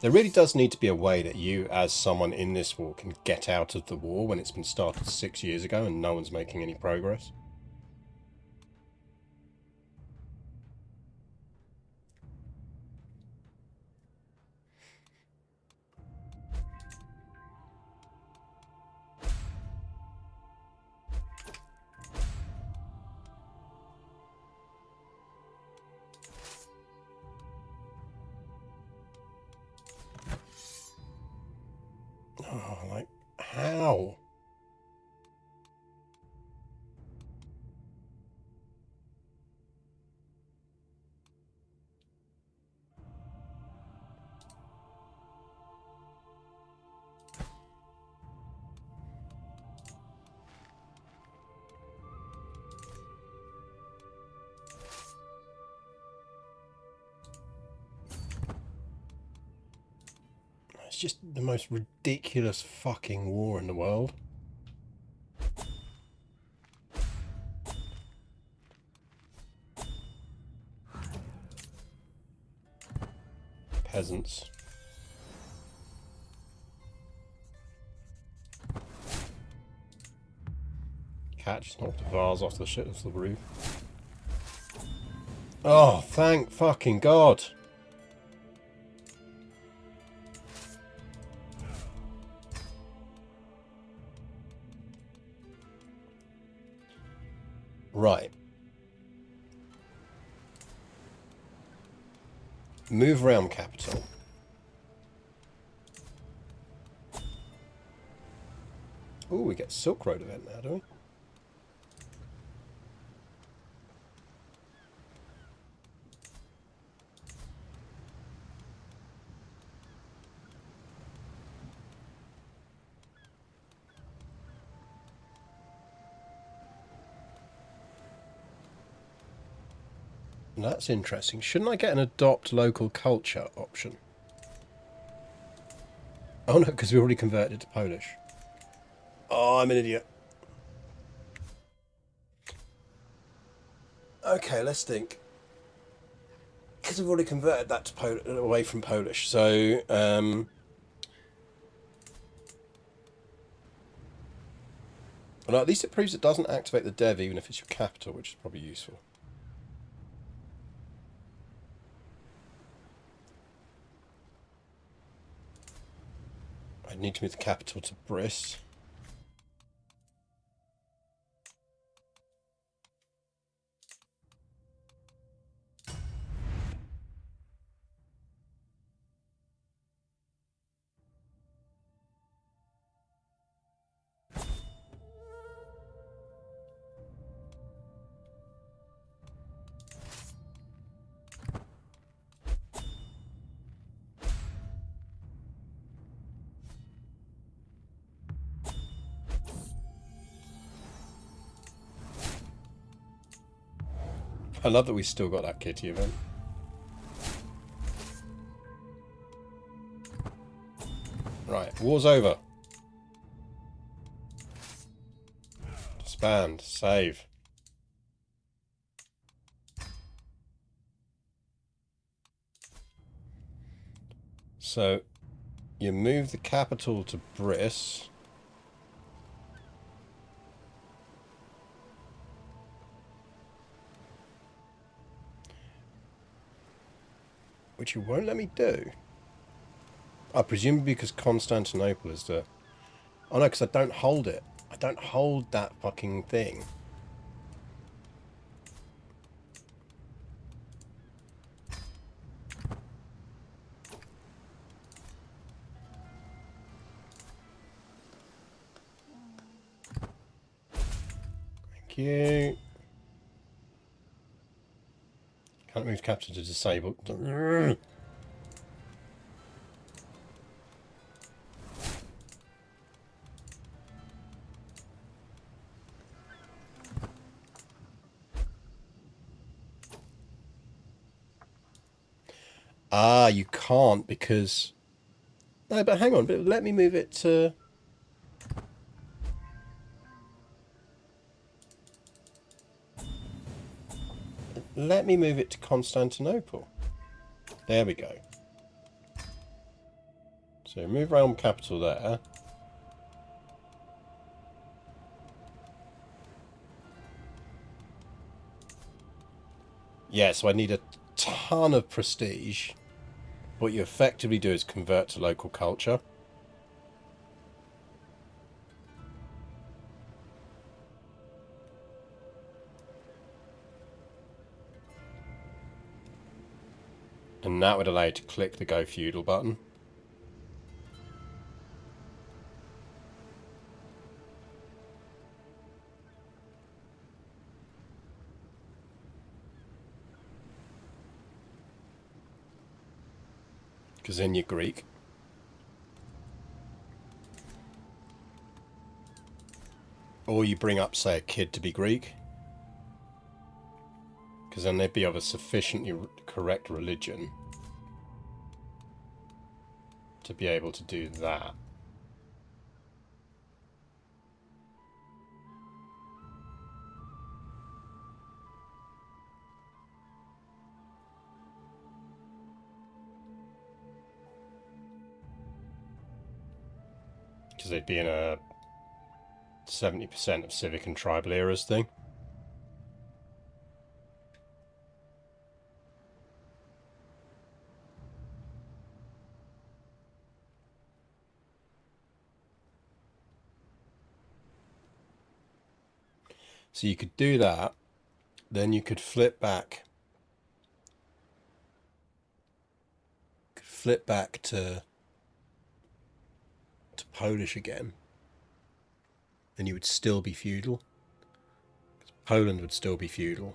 There really does need to be a way that you, as someone in this war, can get out of the war when it's been started 6 years ago and no one's making any progress. Oh, like, how? It's just the most ridiculous fucking war in the world. peasants. Cat just knocked a vase off the shit off the roof. Oh, thank fucking God. Right. Move realm capital. Oh, we get Silk Road event now, do we? That's interesting. Shouldn't I get an adopt local culture option? Oh no, because we already converted it to Polish. Oh, I'm an idiot. Okay, let's think. Because we've already converted that to away from Polish, so well, at least it proves it doesn't activate the dev even if it's your capital, which is probably useful. I need to move the capital to Briss. I love that we still got that kitty event. Right, war's over. Disband, save. So, you move the capital to Briss. Which you won't let me do. I presume because Constantinople is the... Oh no, because I don't hold it. I don't hold that fucking thing. Thank you. Can't move capital to disable. Ah, you can't because... No, but hang on. But let me move it to... Let me move it to Constantinople. There we go. So move realm capital there. Yeah, so I need a ton of prestige. What you effectively do is convert to local culture. And that would allow you to click the Go Feudal button. Because then you're Greek. Or you bring up, say, a kid to be Greek. Because then they'd be of a sufficiently correct religion to be able to do that. because they'd be in a 70% of civic and tribal eras thing. So you could do that, then you could flip back to Polish again, and you would still be feudal. Poland would still be feudal.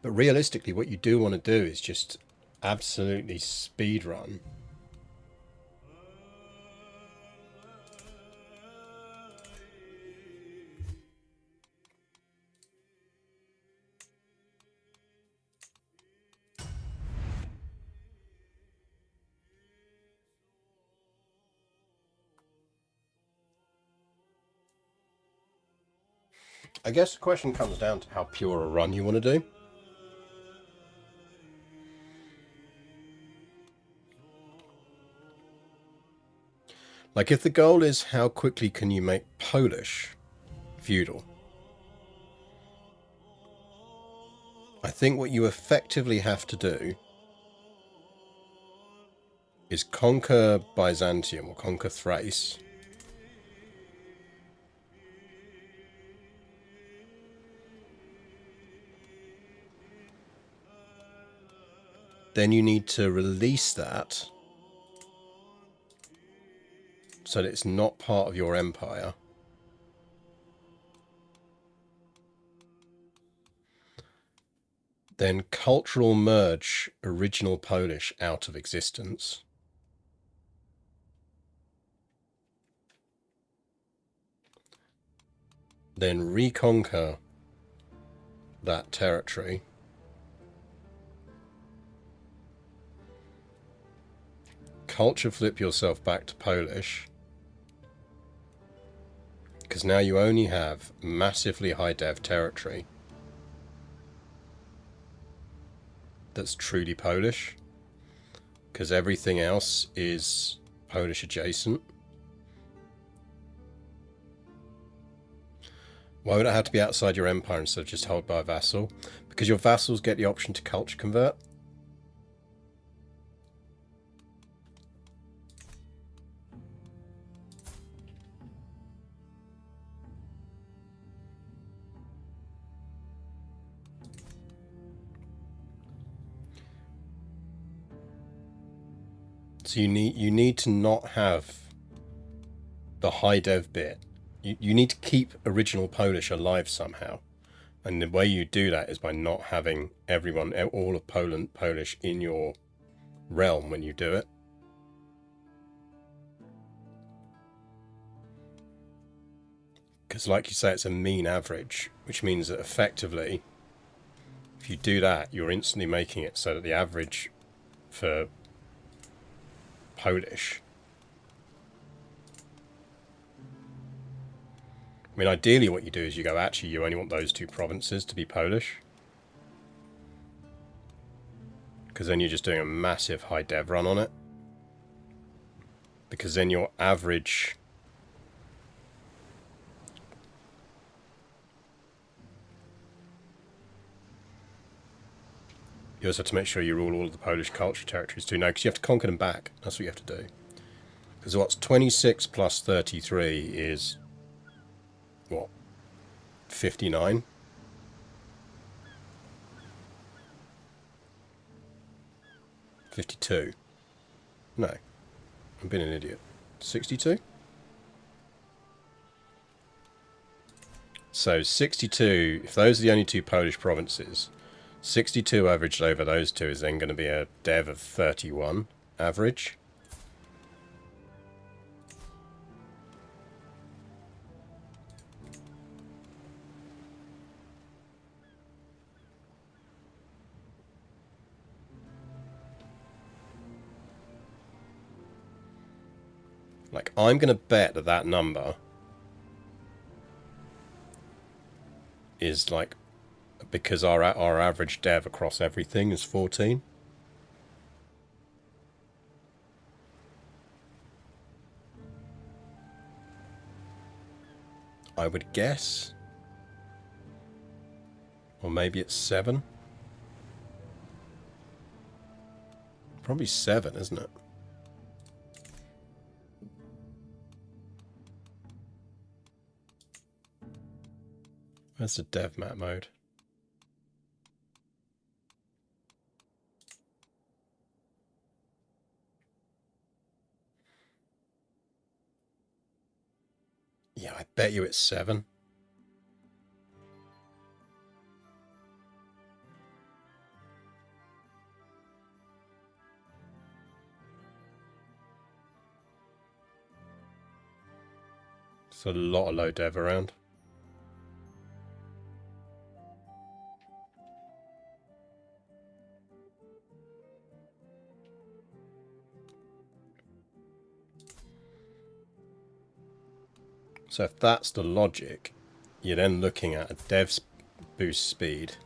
But realistically, what you do want to do is just absolutely speed run. I guess the question comes down to how pure a run you want to do. Like, if the goal is how quickly can you make Polish feudal, I think what you effectively have to do is conquer Byzantium or conquer Thrace. Then you need to release that so that it's not part of your empire. Then cultural merge original Polish out of existence. Then reconquer that territory. Culture flip yourself back to Polish. Because now you only have massively high dev territory that's truly Polish. Because everything else is Polish adjacent. Why would it have to be outside your empire instead of just held by a vassal? Because your vassals get the option to culture convert. So you need to not have the high dev bit. You need to keep original Polish alive somehow. And the way you do that is by not having everyone, all of Poland, Polish in your realm when you do it. Because like you say, it's a mean average, which means that effectively, if you do that, you're instantly making it so that the average for Polish, I mean, ideally what you do is you go, actually, you only want those two provinces to be Polish. Because then you're just doing a massive high dev run on it. Because then your average... You also have to make sure you rule all of the Polish culture territories too. No, because you have to conquer them back. That's what you have to do. Because what's 26 plus 33 is... what? 59? $52. No. I've been an idiot. 62? So 62, if those are the only two Polish provinces, 62 averaged over those two is then going to be a dev of 31 average. Like, I'm going to bet that that number is like, because our average dev across everything is 14. I would guess. Or maybe it's 7. Probably 7, isn't it? Where's the dev map mode? Yeah, I bet you it's 7. It's a lot of low dev around. So if that's the logic, you're then looking at a dev boost speed.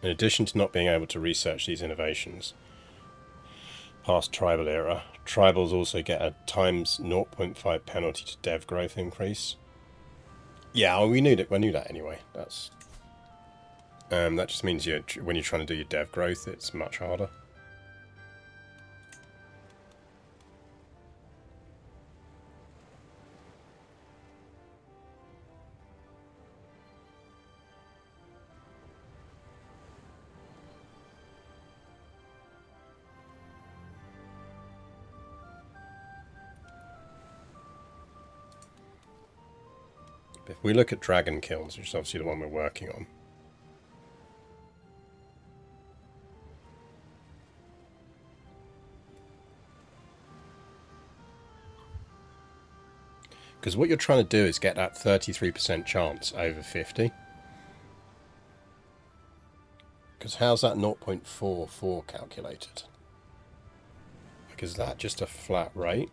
In addition to not being able to research these innovations past tribal era, tribals also get a times 0.5 penalty to dev growth increase. Yeah, well, we knew that anyway. That just means when you're trying to do your dev growth, it's much harder. If we look at dragon kilns, which is obviously the one we're working on, because what you're trying to do is get that 33% chance over 50. Because how's that 0.44 calculated? Like, is that just a flat rate?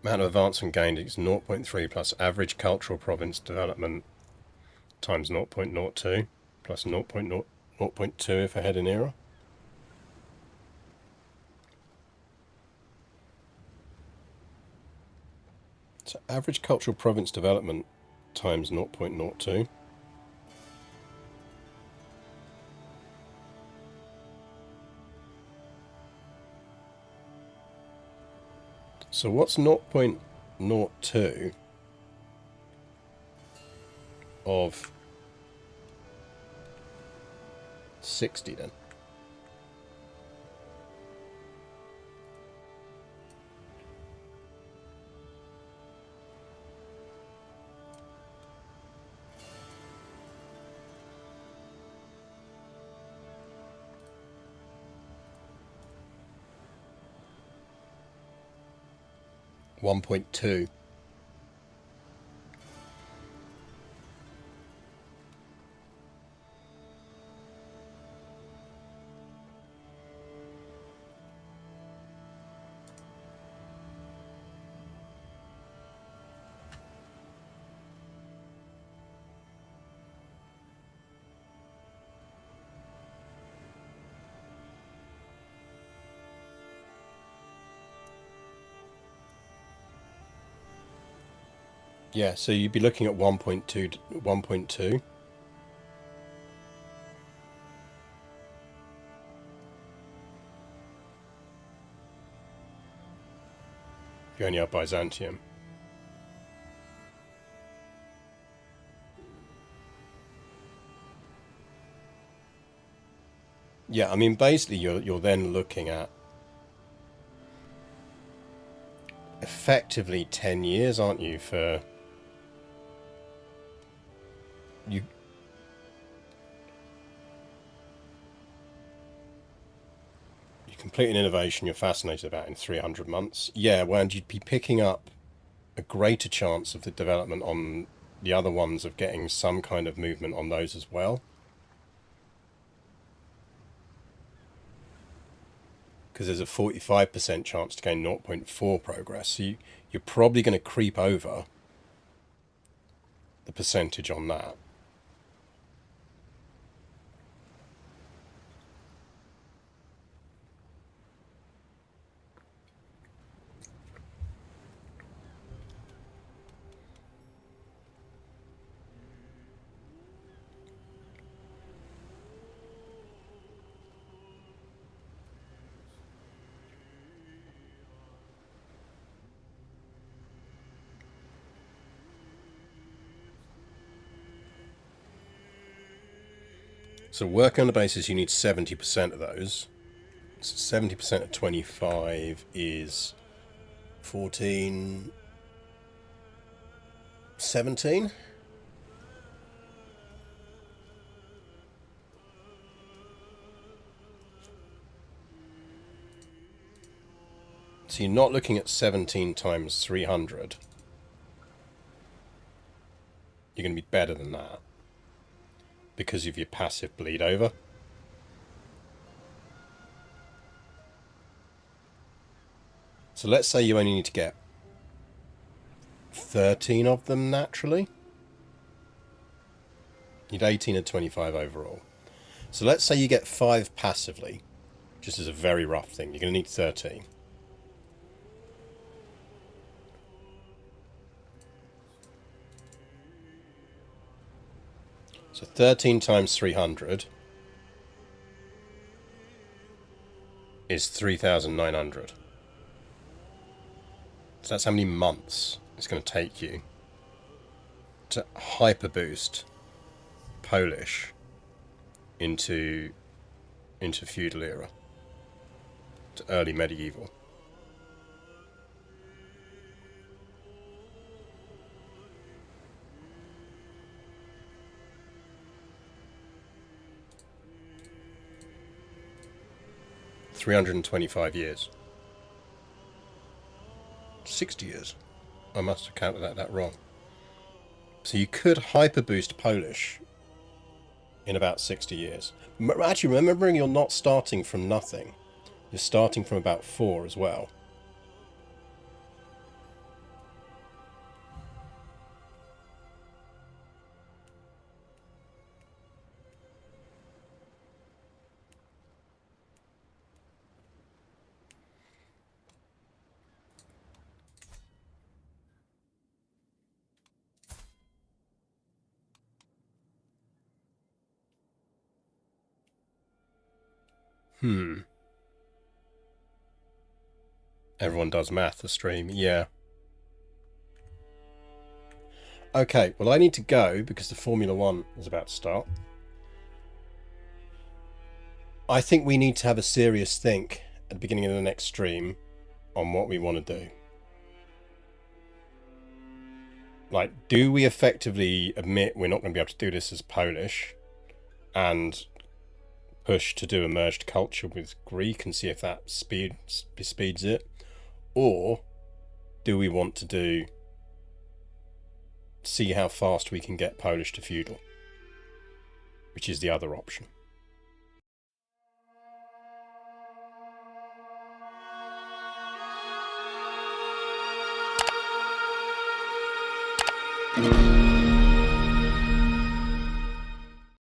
Amount of advancement gained is 0.3 plus average cultural province development times 0.02 plus 0.2 if ahead in era. So average cultural province development times 0.02. So what's 0.02 of 60 then? $1.2. Yeah, so you'd be looking at 1.2, 1.2. If you only have Byzantium. Yeah, I mean, basically you're then looking at effectively 10 years, aren't you, for you Complete an innovation you're fascinated about in 300 months. Yeah, well, and you'd be picking up a greater chance of the development on the other ones of getting some kind of movement on those as well. Because there's a 45% chance to gain 0.4 progress. So you're probably going to creep over the percentage on that. So working on the basis you need 70% of those. So 70% of 25 is 14, 17. So you're not looking at 17 times 300. You're going to be better than that because of your passive bleed over. So let's say you only need to get 13 of them naturally. You need 18 and 25 overall. So let's say you get 5 passively, just as a very rough thing. You're going to need 13. So 13 times 300 is 3,900. So that's how many months it's going to take you to hyper boost Polish into feudal era, to early medieval. $325 years. 60 years. I must have counted that wrong. So you could hyper boost Polish in about 60 years. Actually, remembering you're not starting from nothing. You're starting from about 4 as well. Everyone does math, the stream. Yeah. Okay, well I need to go because the Formula 1 is about to start. I think we need to have a serious think at the beginning of the next stream on what we want to do. Like, do we effectively admit we're not going to be able to do this as Polish and push to do a merged culture with Greek and see if that speeds it? Or do we want to see how fast we can get Polish to feudal, which is the other option?